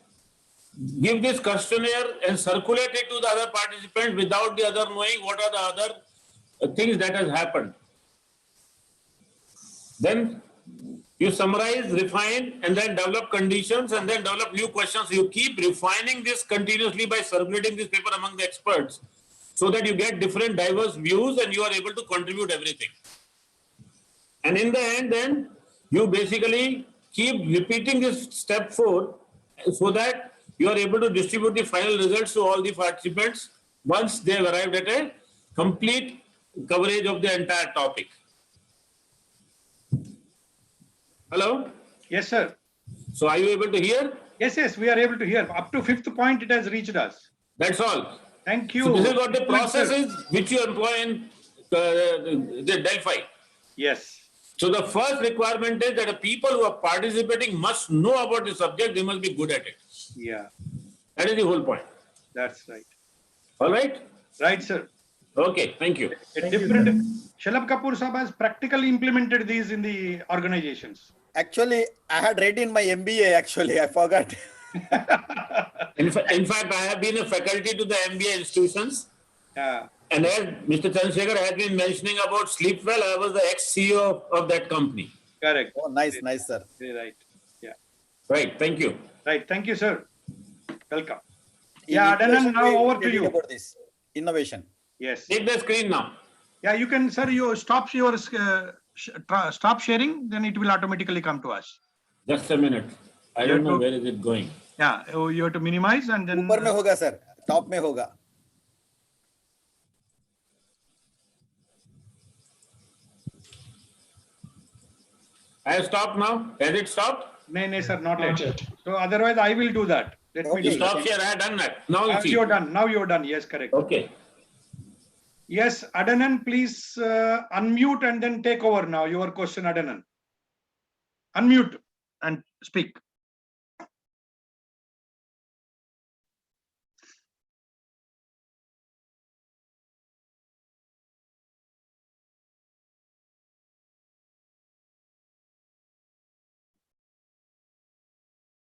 give this questionnaire and circulate it to the other participants without the other knowing what are the other things that has happened. Then you summarize, refine, and then develop conditions, and then develop new questions. You keep refining this continuously by circulating this paper among the experts, so that you get different diverse views and you are able to contribute everything. And in the end, then you basically keep repeating this step 4 so that you are able to distribute the final results to all the participants once they have arrived at a complete coverage of the entire topic. Hello? Yes, sir. So are you able to hear? Yes, we are able to hear. Up to 5th point, it has reached us. That's all. Thank you. So this is what the process is which you employ in the Delphi. Yes. So the first requirement is that the people who are participating must know about the subject. They must be good at it. Yeah. That is the whole point. That's right. All right? Right, sir. Okay, thank you. Shalabh Kapoor Sahab has practically implemented these in the organizations. Actually, I had read in my MBA, actually. I forgot. In fact, I have been a faculty to the MBA institutions. Yeah. And as Mr. Chandrasekhar has been mentioning about Sleepwell, I was the ex-CEO of that company. Correct. Oh, nice, sir. Very right. Yeah. Right. Thank you. Right. Thank you, sir. Welcome. Yeah, Adanand, now over to you. About this innovation. Yes. Take the screen now. Yeah, you can, sir. You stop your stop sharing, then it will automatically come to us. Just a minute. I don't know where is it going. Yeah, you have to minimize and then. ऊपर में होगा, sir. Top में होगा. I have stopped now. Has it stopped? No, sir, not yet. So otherwise, I will do that. Let me do stop share. I have done that. Now you're done. Now you're done. Yes, correct. Okay. Yes, Adanand, please unmute and then take over now. Your question, Adanand. Unmute and speak.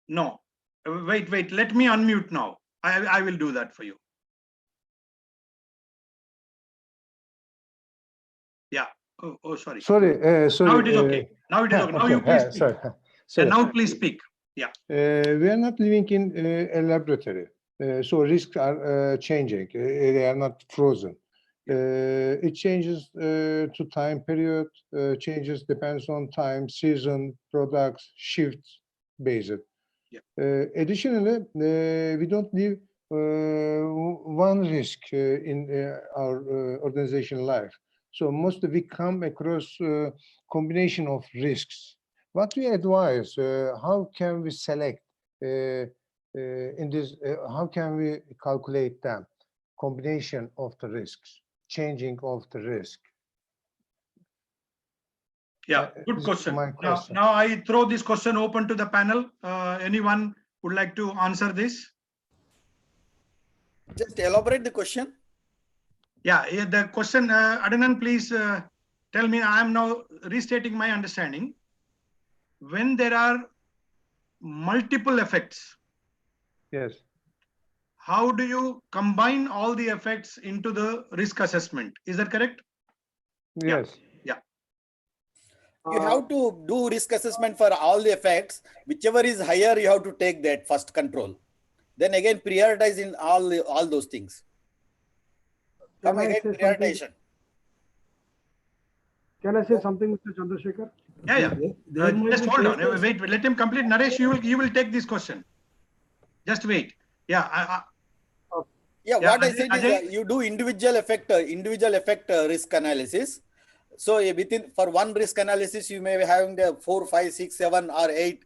No, wait. Let me unmute now. I will do that for you. Yeah. Oh, sorry. Sorry. Now it is okay. Now it is okay. Now you please speak. Sorry. Now please speak. Yeah. We are not living in a laboratory, so risks are changing. They are not frozen. It changes to time period. Changes depends on time, season, products, shifts based. Yeah. Additionally, we don't leave one risk in our organization life. So mostly we come across a combination of risks. What we advise, how can we select in this, how can we calculate them? Combination of the risks, changing of the risk. Yeah, good question. Now I throw this question open to the panel. Anyone would like to answer this? Just elaborate the question. Yeah, the question, Adnan, please tell me. I am now restating my understanding. When there are multiple effects, yes, how do you combine all the effects into the risk assessment? Is that correct? yes. Yeah. You have to do risk assessment for all the effects. Whichever is higher, you have to take that first control. Then again, prioritize in all those things. Come again, prioritization. Can I say something, Mr. Chandrasekhar? Yeah. Just hold on. Wait. Let him complete. Naresh, you will take this question. Just wait. Yeah. Yeah, what I said is you do individual effect risk analysis. So for one risk analysis, you may be having the 4, 5, 6, 7, or 8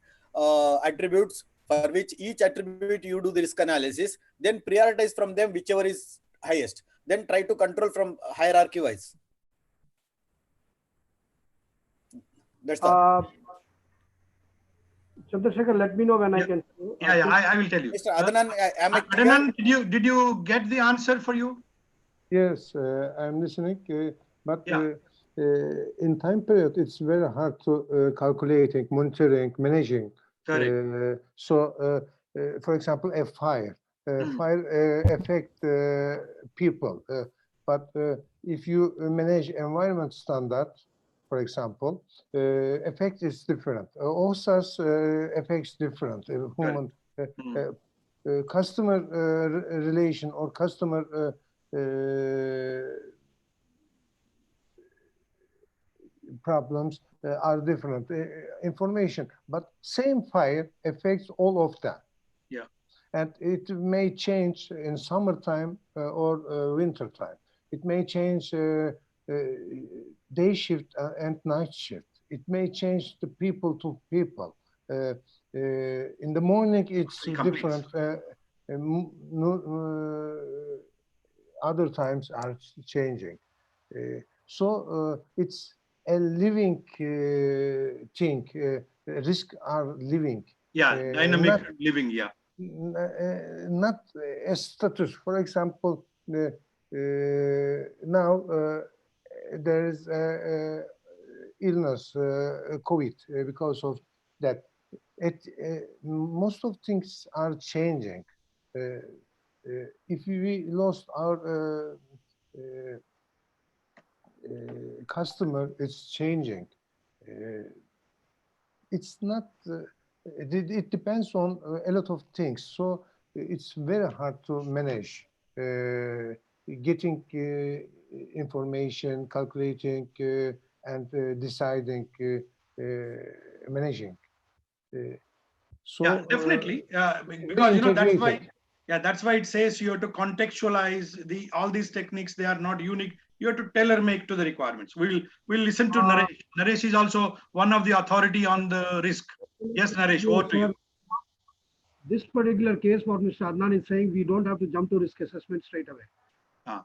attributes, for which each attribute you do the risk analysis. Then prioritize from them whichever is highest. Then try to control from hierarchy wise. That's all. Chandrasekhar, let me know when I can. I will tell you. Mr. Adnan, Adnan, did you get the answer for you? Yes, I'm listening. But in time period, it's very hard to calculating, monitoring, managing. So, for example, a fire. Fire affect people. But if you manage environment standard, for example, effect is different. OSAS affects different. Human customer relation or customer problems are different. Information, but same fire affects all of them. Yeah. And it may change in summertime or winter time. It may change day shift and night shift. It may change the people to people. In the morning, it's different. Other times are changing. So it's a living thing. Risk are living. Yeah, dynamic living. Yeah. Not a status. For example, now there is illness, COVID, because of that. Most of things are changing. If we lost our customer, it's changing. It's not. It depends on a lot of things. So it's very hard to manage. Getting information, calculating, and deciding, managing. So yeah, definitely. Because that's why. Yeah, that's why it says you have to contextualize all these techniques. They are not unique. You have to tailor make to the requirements. We'll listen to Naresh. Naresh is also one of the authority on the risk. Yes, Naresh, over to you. This particular case, what Mr. Adnan is saying, we don't have to jump to risk assessment straight away.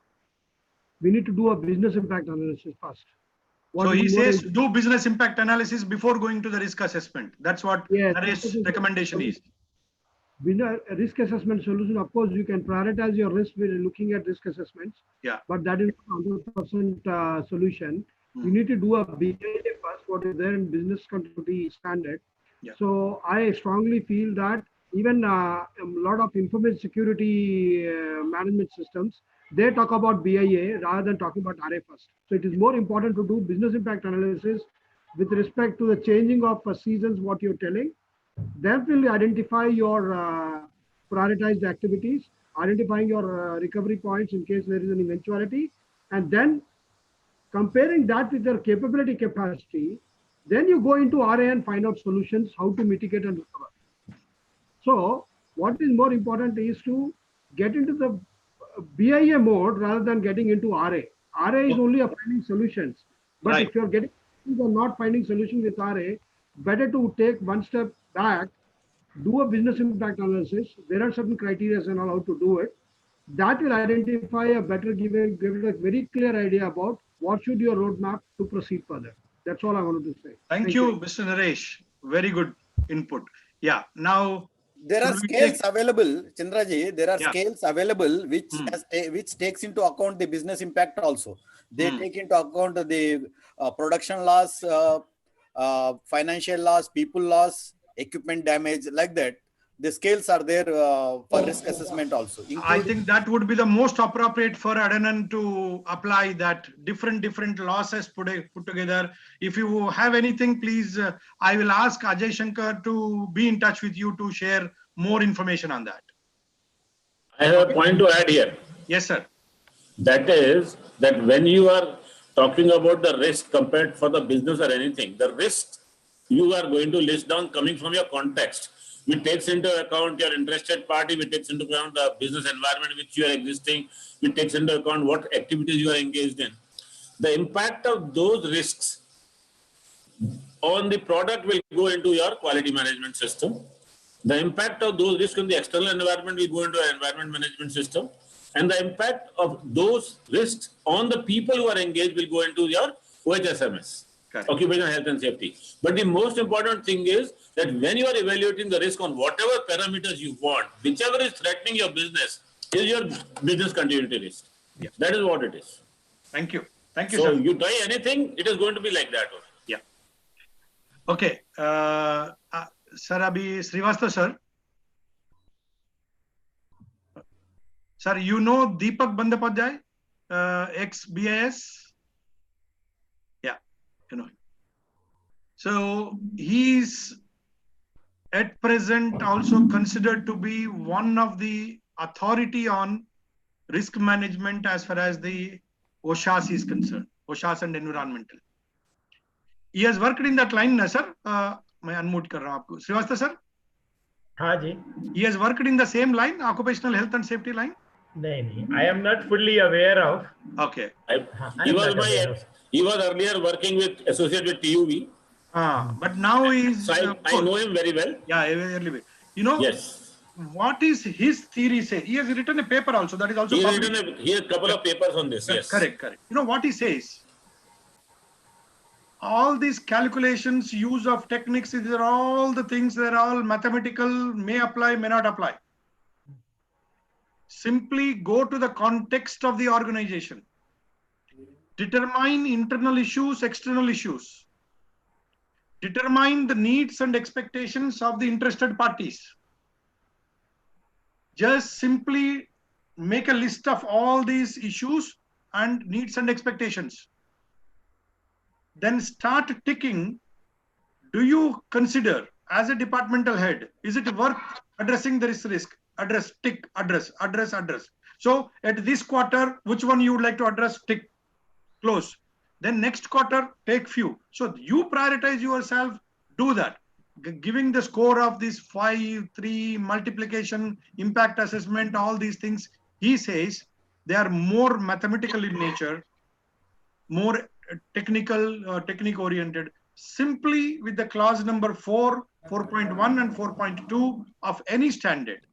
We need to do a business impact analysis first. So he says do business impact analysis before going to the risk assessment. That's what Naresh's recommendation is. Risk assessment solution, of course, you can prioritize your risk when looking at risk assessments. Yeah. But that is 100% solution. You need to do a BA first, what is there in business continuity standard. Yeah. So I strongly feel that even a lot of information security management systems, they talk about BIA rather than talking about RA first. So it is more important to do business impact analysis with respect to the changing of seasons, what you're telling. Then will identify your prioritized activities, identifying your recovery points in case there is an eventuality, and then comparing that with your capability capacity, then you go into RA and find out solutions, how to mitigate and recover. So what is more important is to get into the BIA mode rather than getting into RA. RA is only a finding solutions. But if you're getting not finding solutions with RA, better to take one step back, do a business impact analysis. There are certain criteria and how to do it. That will identify a better, give a very clear idea about what should your roadmap to proceed further. That's all I wanted to say. Thank you, Mr. Naresh. Very good input. Yeah. Now there are scales available, Chandraji. There are scales available which takes into account the business impact also. They take into account the production loss, financial loss, people loss, equipment damage, like that. The scales are there for risk assessment also. I think that would be the most appropriate for Adenan to apply, that different losses put together. If you have anything, please, I will ask Ajay Shankar to be in touch with you to share more information on that. I have a point to add here. Yes, sir. That is that when you are talking about the risk compared for the business or anything, the risk you are going to list down coming from your context, which takes into account your interested party, which takes into account the business environment which you are existing, which takes into account what activities you are engaged in. The impact of those risks on the product will go into your quality management system. The impact of those risks on the external environment will go into an environment management system. And the impact of those risks on the people who are engaged will go into your OHSMS, occupational health and safety. But the most important thing is that when you are evaluating the risk on whatever parameters you want, whichever is threatening your business is your business continuity risk. Yeah. That is what it is. Thank you. Thank you, so sir. You try anything, it is going to be like that. Yeah. Okay. Sir, Abhi Srivastava, sir. Sir, you know Deepak Bandapadhyay, ex-BIS? Yeah, you know him. So he's at present also considered to be one of the authority on risk management as far as the OSHAS is concerned, OSHAS and environmental. He has worked in that line, na, sir? मैं unmute कर रहा हूँ आपको. Srivastava, sir? हाँ जी. He has worked in the same line, occupational health and safety line? नहीं, I am not fully aware of. Okay. He was earlier working with, associated with TUV. But now he's... I know him very well. Yeah, very well. You know, yes. What is his theory say? He has written a paper also, that is also he published. has a couple of papers on this, yes. Correct. You know what he says? All these calculations, use of techniques, these are all the things, they're all mathematical, may apply, may not apply. Simply go to the context of the organization. Determine internal issues, external issues. Determine the needs and expectations of the interested parties. Just simply make a list of all these issues and needs and expectations. Then start ticking. Do you consider as a departmental head, is it worth addressing this risk? Address, tick, address. So at this quarter, which one you would like to address? Tick, close. Then next quarter, take few. So you prioritize yourself, do that. Giving the score of this 5, 3, multiplication, impact assessment, all these things, he says they are more mathematical in nature, more technical, technique oriented. Simply with the clause number 4, 4.1 and 4.2 of any standard.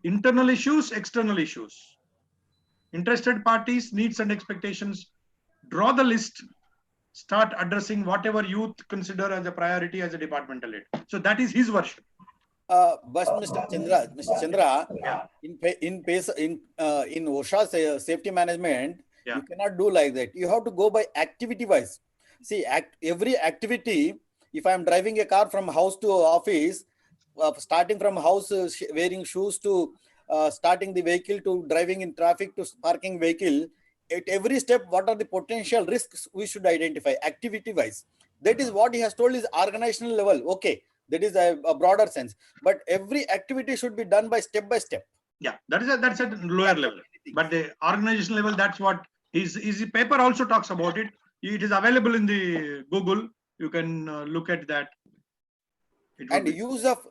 Internal issues, external issues. Interested parties, needs and expectations. Draw the list. Start addressing whatever you consider as a priority as a departmental head. So that is his version. But Mr. Chandra, in OSHA safety management, you cannot do like that. You have to go by activity wise. See, every activity, if I am driving a car from house to office, starting from house wearing shoes to starting the vehicle to driving in traffic to parking vehicle, at every step, what are the potential risks we should identify activity wise? That is what he has told is organizational level. Okay, that is a broader sense. But every activity should be done by step. Yeah, that's at lower level. But the organizational level, that's what his paper also talks about it. It is available in the Google. You can look at that. And use of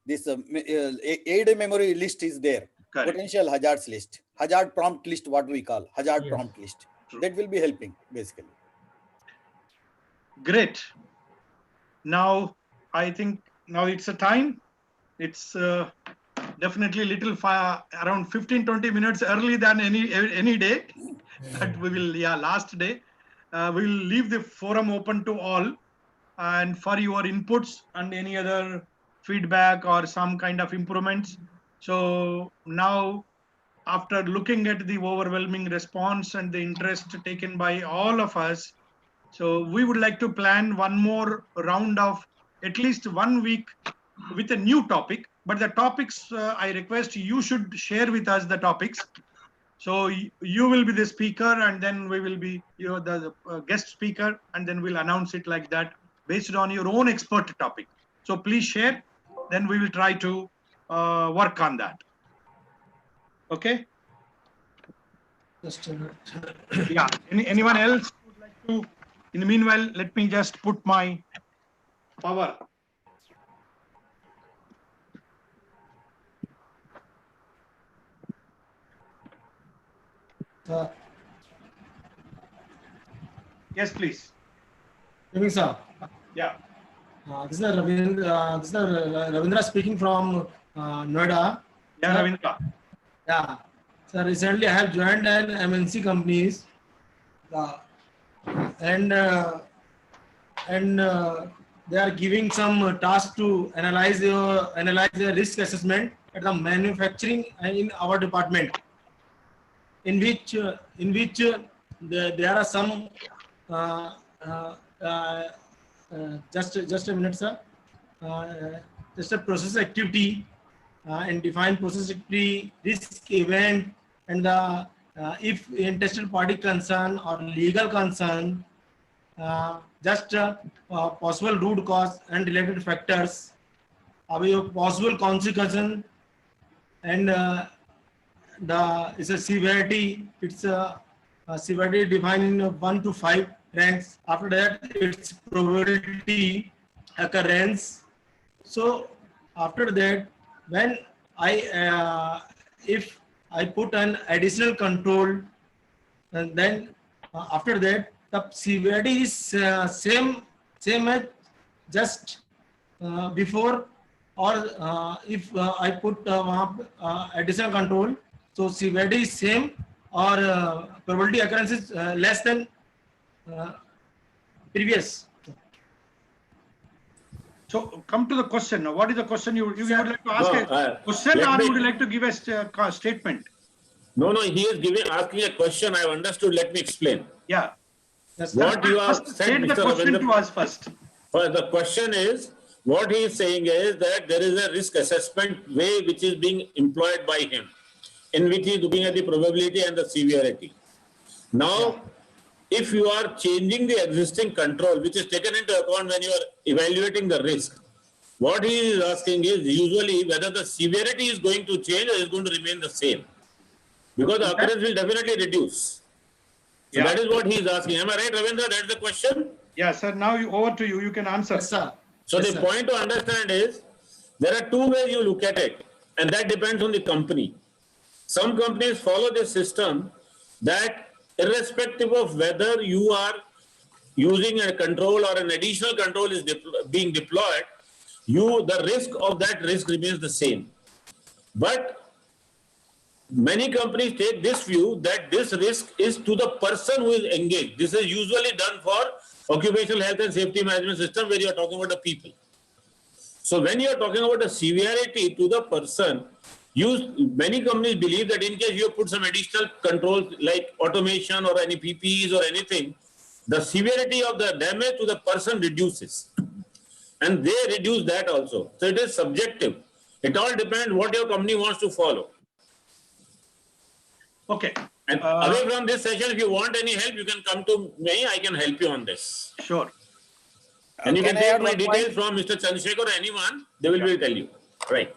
this aid memory list is there. Correct. Potential hazards list, hazard prompt list, what we call hazard prompt list. True. That will be helping basically. Great. Now I think now it's a time. It's definitely little around 15-20 minutes early than any day. But we will last day. We will leave the forum open to all. and for your inputs and any other feedback or some kind of improvements. So now, after looking at the overwhelming response and the interest taken by all of us, so we would like to plan one more round of at least 1 week with a new topic. But the topics, I request you should share with us the topics. So you will be the speaker, and then we will be the guest speaker, and then we'll announce it like that based on your own expert topic. So please share. Then we will try to work on that. Okay. Just a minute. Yeah. Anyone else would like to? In the meanwhile, let me just put my power. Yes, please. Evening, sir. Yeah. This is Ravindra speaking from Noida. Yeah, Sir, Ravindra. Yeah. So recently I have joined an MNC companies, and they are giving some task to analyze the risk assessment at the manufacturing in our department, in which there are some just a minute, sir. Just a process activity and define process activity, risk event, and the if interested party concern or legal concern, possible root cause and related factors, possible consequence, and it's a severity. It's a severity defined in 1 to 5 ranks. After that, it's probability occurrence. So after that, when if I put an additional control, and then after that the severity is same as just before, or if I put additional control, so severity is same, or probability occurrence is less than previous. So come to the question now. What is the question you would like to ask? A question, or would you like to give a statement? No, he is asking a question. I have understood. Let me explain. Yeah. What you have said, state the Mr. question Ravindra, to us first. The question is, what he is saying is that there is a risk assessment way which is being employed by him, in which he is looking at the probability and the severity. Now, if you are changing the existing control, which is taken into account when you are evaluating the risk, what he is asking is usually whether the severity is going to change or is going to remain the same. Because the occurrence will definitely reduce. So that is what he is asking. Am I right, Ravindra? That's the question? Yeah, sir. Now over to you. You can answer. Yes, sir. So the point to understand is, there are two ways you look at it, and that depends on the company. Some companies follow this system that irrespective of whether you are using a control or an additional control is being deployed, the risk of that risk remains the same. But many companies take this view that this risk is to the person who is engaged. This is usually done for occupational health and safety management system, where you are talking about the people. So when you are talking about the severity to the person, many companies believe that in case you put some additional controls like automation or any PPEs or anything, the severity of the damage to the person reduces. And they reduce that also. So it is subjective. It all depends what your company wants to follow. Okay. And away from this session, if you want any help, you can come to me. I can help you on this. Sure. And you can take my details from Mr. Chandrasekhar or anyone. They will tell you. Right.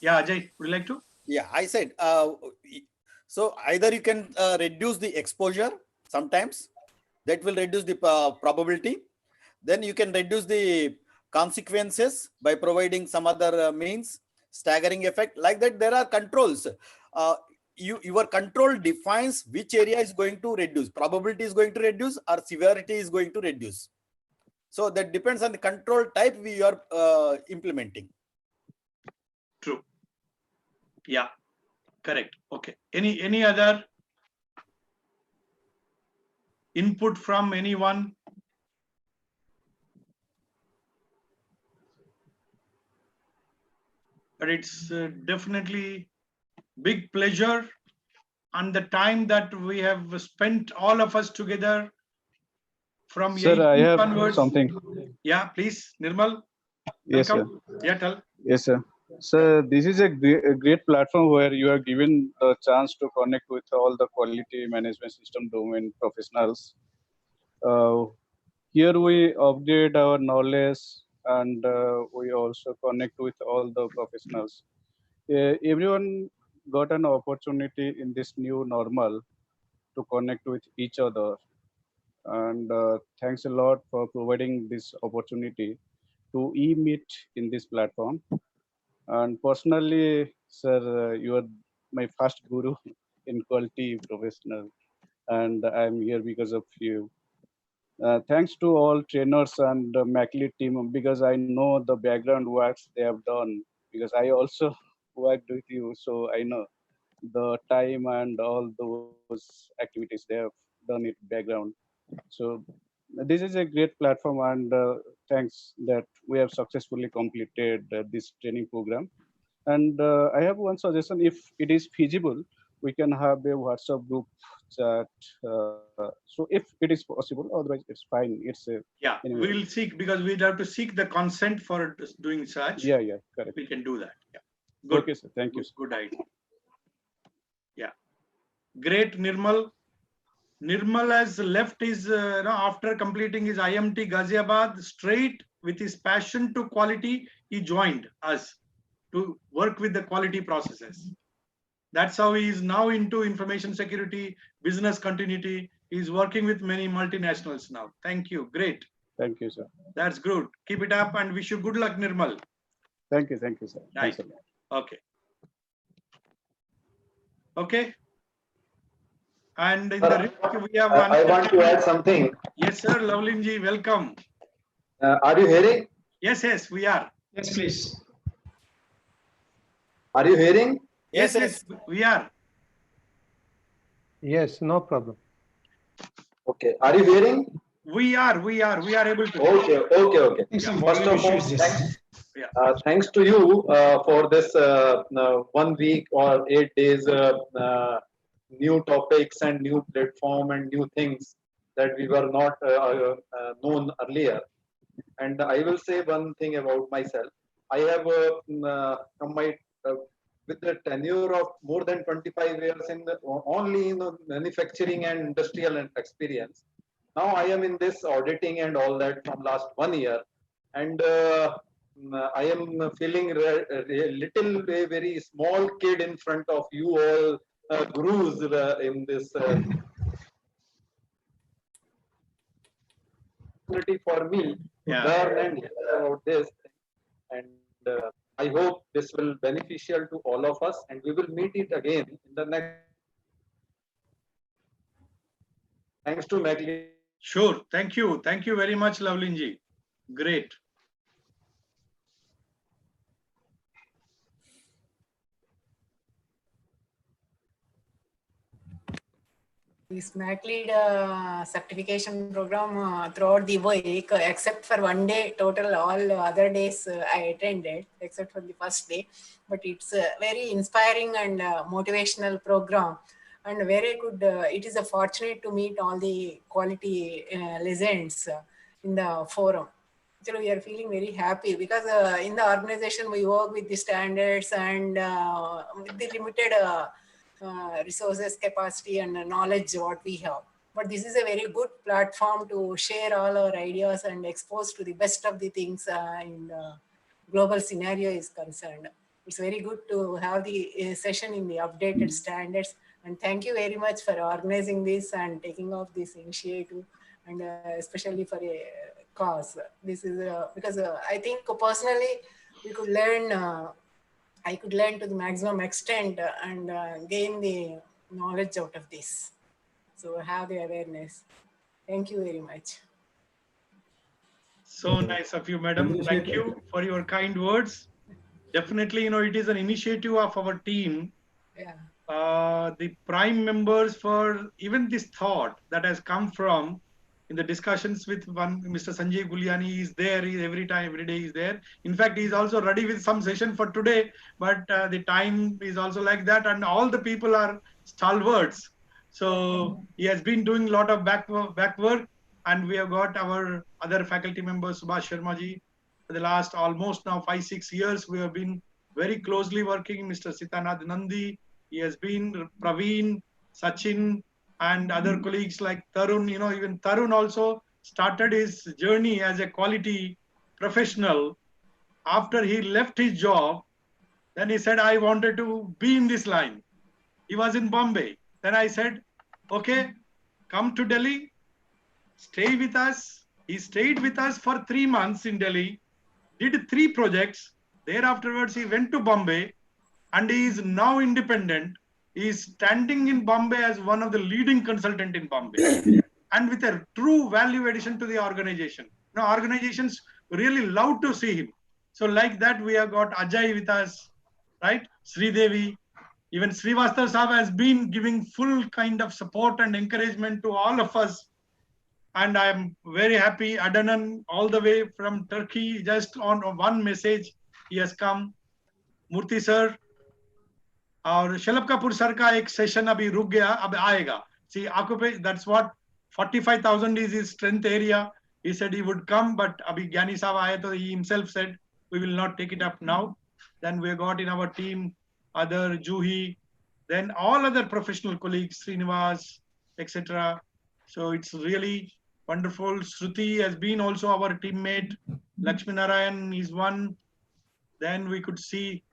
Yeah, Ajay, would you like to? Yeah, I said, so either you can reduce the exposure sometimes, that will reduce the probability. Then you can reduce the consequences by providing some other means, staggering effect. Like that, there are controls. Your control defines which area is going to reduce. Probability is going to reduce or severity is going to reduce. So that depends on the control type we are implementing. True. Yeah, correct. Okay. Any other input from anyone? but it's definitely big pleasure, and the time that we have spent all of us together from Sir, I 18 have onwards. something. Yeah, please, Nirmal. Yes, sir. Welcome. Yeah, tell. Yes, sir. So this is a great platform where you are given the chance to connect with all the quality management system domain professionals. Uh, Here we upgrade our knowledge, and we also connect with all the professionals. Everyone got an opportunity in this new normal to connect with each other. And thanks a lot for providing this opportunity to e-meet in this platform. And personally, sir, you are my first guru in quality professional, and I'm here because of you. Thanks to all trainers and the MacLead team, because I know the background works they have done, because I also worked with you, so I know the time and all those activities they have done it background. So this is a great platform, and thanks that we have successfully completed this training program. And I have one suggestion: if it is feasible, we can have a WhatsApp group chat. So if it is possible, otherwise it's fine. It's Yeah, anyway. we'll seek, because we'd have to seek the consent for doing such. Yeah, correct. We can do that. Yeah. Good. Okay, sir. Thank you. Good idea. Yeah. Great, Nirmal. Nirmal has left his, after completing his IMT Ghaziabad, straight with his passion to quality, he joined us to work with the quality processes. That's how he is now into information security, business continuity. He's working with many multinationals now. Thank you. Great. Thank you, sir. That's good. Keep it up and wish you good luck, Nirmal. Thank you, sir. Right. Thanks a lot. Okay. Okay. And in the we have one. I want to add something. Yes, sir. Lavlinji, welcome. Are you hearing? Yes, we are. Yes, please. Are you hearing? Yes, we are. Yes, no problem. Okay. Are you hearing? We are able to. Okay. Yeah. First of all, thanks to you for this 1 week or 8 days new topics and new platform and new things that we were not known earlier. And I will say one thing about myself. I have come with the tenure of more than 25 years only in manufacturing and industrial experience. Now I am in this auditing and all that from last 1 year, and I am feeling a little very small kid in front of you all gurus in this for me to learn and hear about this, and I hope this will beneficial to all of us, and we will meet it again in the next. Thanks to MacLead. Sure. Thank you very much, Lavlinji. Great. This MacLead certification program throughout the week, except for 1 day, total all other days I attended, except for the first day. But it's a very inspiring and motivational program, and very good. It is a fortunate to meet all the quality legends in the forum. So we are feeling very happy because in the organization we work with the standards and with the limited resources, capacity, and knowledge what we have. But this is a very good platform to share all our ideas and expose to the best of the things in the global scenario is concerned. It's very good to have the session in the updated standards. And thank you very much for organizing this and taking off this initiative, and especially for a cause. This is because I think personally we could learn. I could learn to the maximum extent and gain the knowledge out of this. So have the awareness. Thank you very much. So nice of you, madam. Thank you for your kind words. Definitely, it is an initiative of our team. Yeah. The prime members for even this thought that has come from, in the discussions with one Mr. Sanjay Guliani. He is there. He every time, every day he is there. In fact, he is also ready with some session for today, but the time is also like that, and all the people are stalwarts. So he has been doing a lot of back work, and we have got our other faculty members, Subhash Sharma ji. For the last almost now 5-6 years, we have been very closely working. Mr. Sitanath Nandi, he has been Praveen, Sachin, and other colleagues like Tarun. You know, even Tarun also started his journey as a quality professional. After he left his job, then he said, I wanted to be in this line. He was in Bombay. Then I said, okay, come to Delhi, stay with us. He stayed with us for 3 months in Delhi, did 3 projects. Thereafterwards, he went to Bombay, and he is now independent. He is standing in Bombay as one of the leading consultant in Bombay, and with a true value addition to the organization. Now, organizations really love to see him. So like that, we have got Ajay with us, right? Sridevi, even Srivastav Sahab has been giving full kind of support and encouragement to all of us. And I am very happy. Adnan, all the way from Turkey, just on one message, he has come. Murthy sir, और शलभ Kapoor sir का एक session अभी रुक गया, अब आएगा. See, occupy, that's what 45,000 is his strength area. He said he would come, but abhi Gyani Sahab aaye, so he himself said we will not take it up now. Then we got in our team other Juhi, then all other professional colleagues, Srinivas, etc. So it's really wonderful. Shruti has been also our teammate. Lakshmi Narayan is one. Then we could see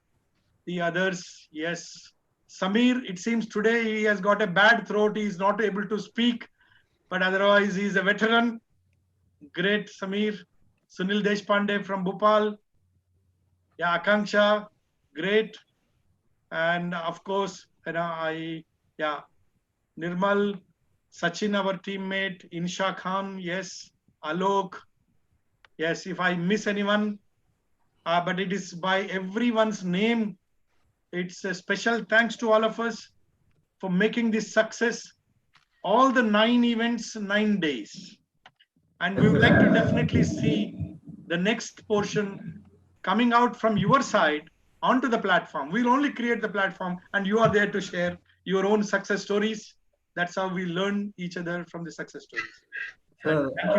the others. Yes. Samir, it seems today he has got a bad throat. He is not able to speak, but otherwise he is a veteran. Great, Samir. Sunil Deshpande from Bhopal. Yeah, Akanksha, great. And of course, Nirmal, Sachin, our teammate, Insha Khan, yes, Alok, yes, if I miss anyone, but it is by everyone's name. It's a special thanks to all of us for making this success. All the 9 events, 9 days. And we would like to definitely see the next portion coming out from your side onto the platform. We'll only create the platform and you are there to share your own success stories. That's how we learn each other from the success stories. Sir, Thank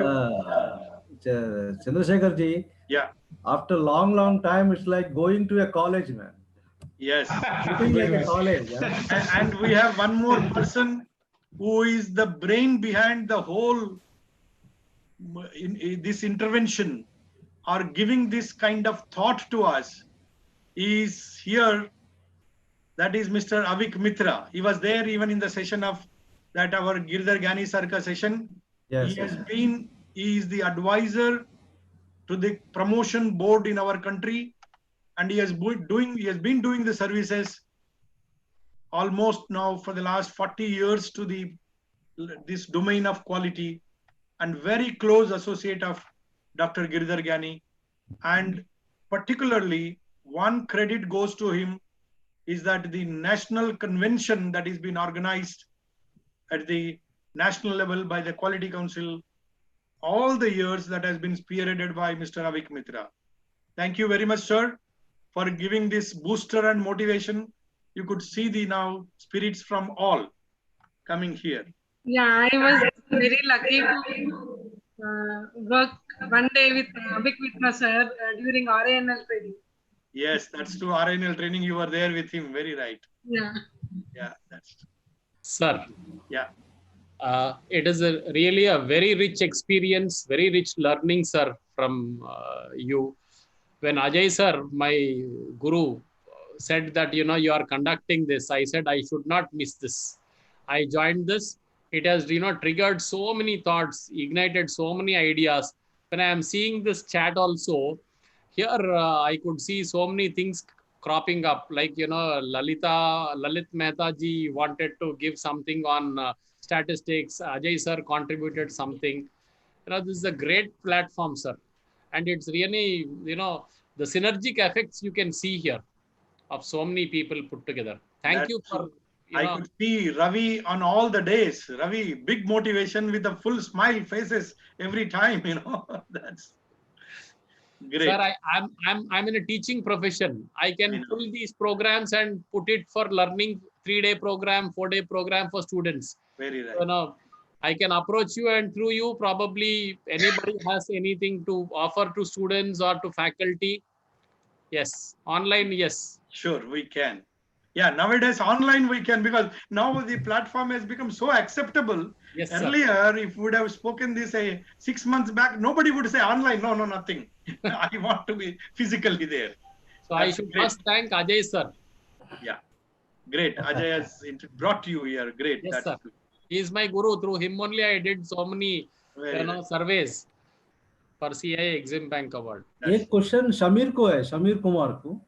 you. Chandrasekhar ji, Yeah. after long time, it's like going to a college, man. Yes. Sitting like a college. And we have one more person who is the brain behind the whole in this intervention or giving this kind of thought to us. Is here. That is Mr. Avik Mitra. He was there even in the session of that our Girdhar Gyani Sarka session. Yes, He is the advisor to the promotion board in our country, and he has been doing the services almost now for the last 40 years to this domain of quality, and very close associate of Dr. Girdhar Gyani. And particularly one credit goes to him is that the national convention that is being organized at the national level by the Quality Council, all the years that has been spearheaded by Mr. Avik Mitra. Thank you very much, sir, for giving this booster and motivation. You could see the now spirits from all coming here. Yeah, I was very lucky to work one day with Avik Mitra sir during RANL training. Yes, that's true. RNL training, you were there with him. Very right. Yeah. Yeah, that's true. Sir. Yeah. It is really a very rich experience, very rich learning, sir, from you. When Ajay sir, my guru, said that, you are conducting this, I said I should not miss this. I joined this. It has, triggered so many thoughts, ignited so many ideas. When I am seeing this chat also, here I could see so many things cropping up, like, Lalit Mehta ji wanted to give something on statistics. Ajay sir contributed something. This is a great platform, sir. And it's really, the synergic effects you can see here of so many people put together. Thank you for I could see Ravi on all the days. Ravi, big motivation with a full smile faces every time, you know. That's great. Sir, I'm in a teaching profession. I can pull these programs and put it for learning 3-day program, 4-day program for students. Very right. So now I can approach you, and through you, probably anybody has anything to offer to students or to faculty. Yes, online, yes. Sure, we can. Yeah, nowadays online we can, because now the platform has become so acceptable. Yes, sir. Earlier, if we would have spoken this 6 months back, nobody would say online. No, nothing. I want to be physically there. So I should first thank Ajay, sir. Yeah, great. Ajay has brought you here. Great. Yes, That's sir. good. He is my guru. Through him only I did so many surveys for CII Exim Bank Award. एक question Shamir को है, शमीर कुमार को.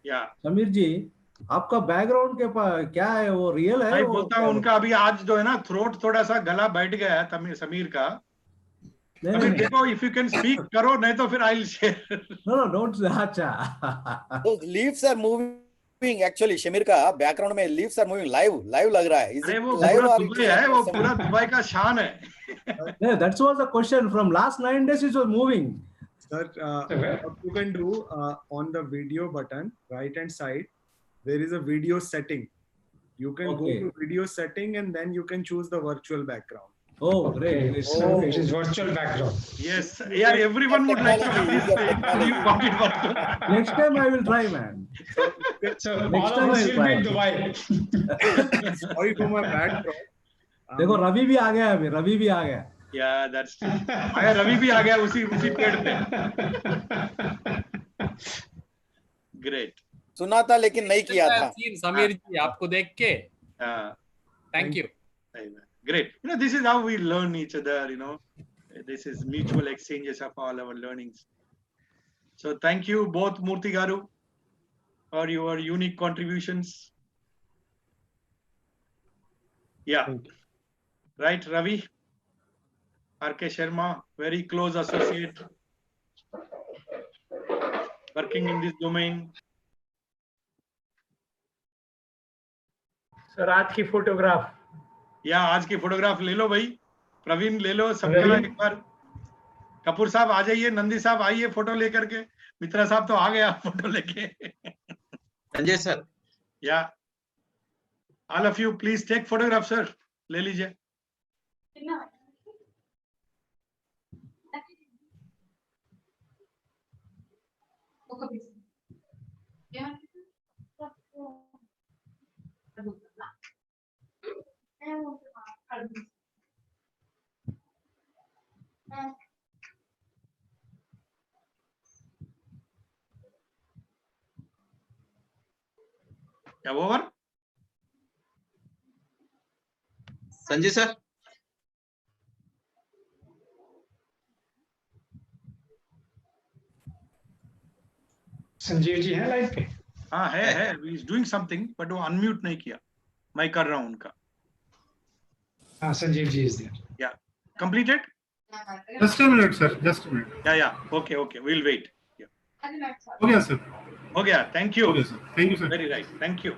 या शमीर जी, आपका background के क्या है, वो रियल है? मैं बोलता हूँ उनका अभी आज जो है ना थ्रोट थोड़ा सा गला बैठ गया है समीर का. अभी देखो, इफ यू कैन स्पीक करो, नहीं तो फिर I will share. No, don't. अच्छा. Those leaves are moving. Actually, Shamir का बैकग्राउंड में leaves are moving. Live लग रहा है. अरे वो पूरा दुबई है, वो पूरा दुबई का शान है. Yeah, that was the question. From last 9 days it was moving. Sir, what you can do on the video button, right hand side, there is a video setting. You can go to video setting and then you can choose the virtual background. Oh, great. It is virtual background. Yes, yeah, everyone would like to have this thing. You got it virtual. Next time I will try, man. So Next all time of I us will will be in try. Dubai. Sorry for my bad throat. देखो रवि भी आ गया, अभी रवि भी आ गया. Yeah, that's true. अगर रवि भी आ गया उसी पेड़ पे. Great. सुना था लेकिन नहीं किया था. समीर जी आपको देख के. Thank you. Great. You know, this is how we learn each other. You know, this is mutual exchanges of all our learnings. So thank you both, Murthy Garu, for your unique contributions. Yeah. Right, Ravi. R.K. Sharma, very close associate, working in this domain. Sir आज की photograph. या आज की photograph ले लो भाई, प्रवीण ले लो सबका एक बार. कपूर साहब आ जाइए, नंदी साहब आइए फोटो लेकर के. मित्रा साहब तो आ गया फोटो लेके. संजय सर. या all of you please take photograph sir. ले लीजिए. क्या ओवर? संजय सर. संजीव जी है लाइव पे? हाँ है. He is doing something, but वो अनम्यूट नहीं किया. मैं कर रहा हूँ उनका. हाँ, Sanjeev ji is there. Yeah. Completed? Just a minute, sir. Just a minute. Yeah. Okay. We'll wait. Yeah. हो गया sir. हो गया. Thank you. Okay, sir. Thank you, sir. Very right. Thank you.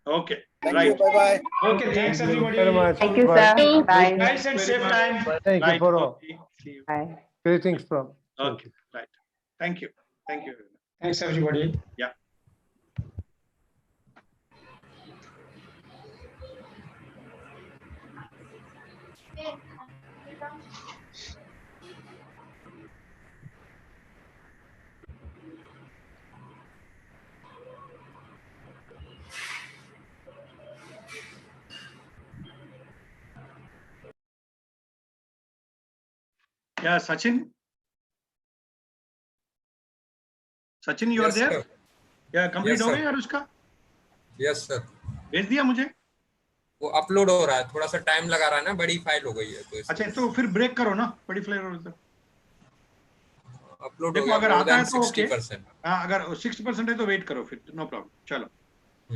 Okay. Thank right. you. Bye bye. Okay, thanks everybody. Very much. Thank you, sir. Bye. Nice and safe time. Thank you Right. for all. Okay. See you. Bye. Greetings from. Okay. Right. Thank you. Thank you. Thanks everybody. Yeah. Yeah, Sachin. Sachin, you are Yes, there? sir. Yeah, complete Yes, हो sir. गया यार उसका? Yes sir. भेज दिया मुझे? वो upload हो रहा है, थोड़ा सा टाइम लगा रहा है ना, बड़ी फाइल हो गई है तो अच्छा, तो फिर ब्रेक करो ना, बड़ी फ्लेवर हो तो. अपलोड हो देखो गया. अगर more आता है than तो ओके. 60%. हाँ, अगर 60% है तो वेट करो फिर, नो प्रॉब्लम. चलो.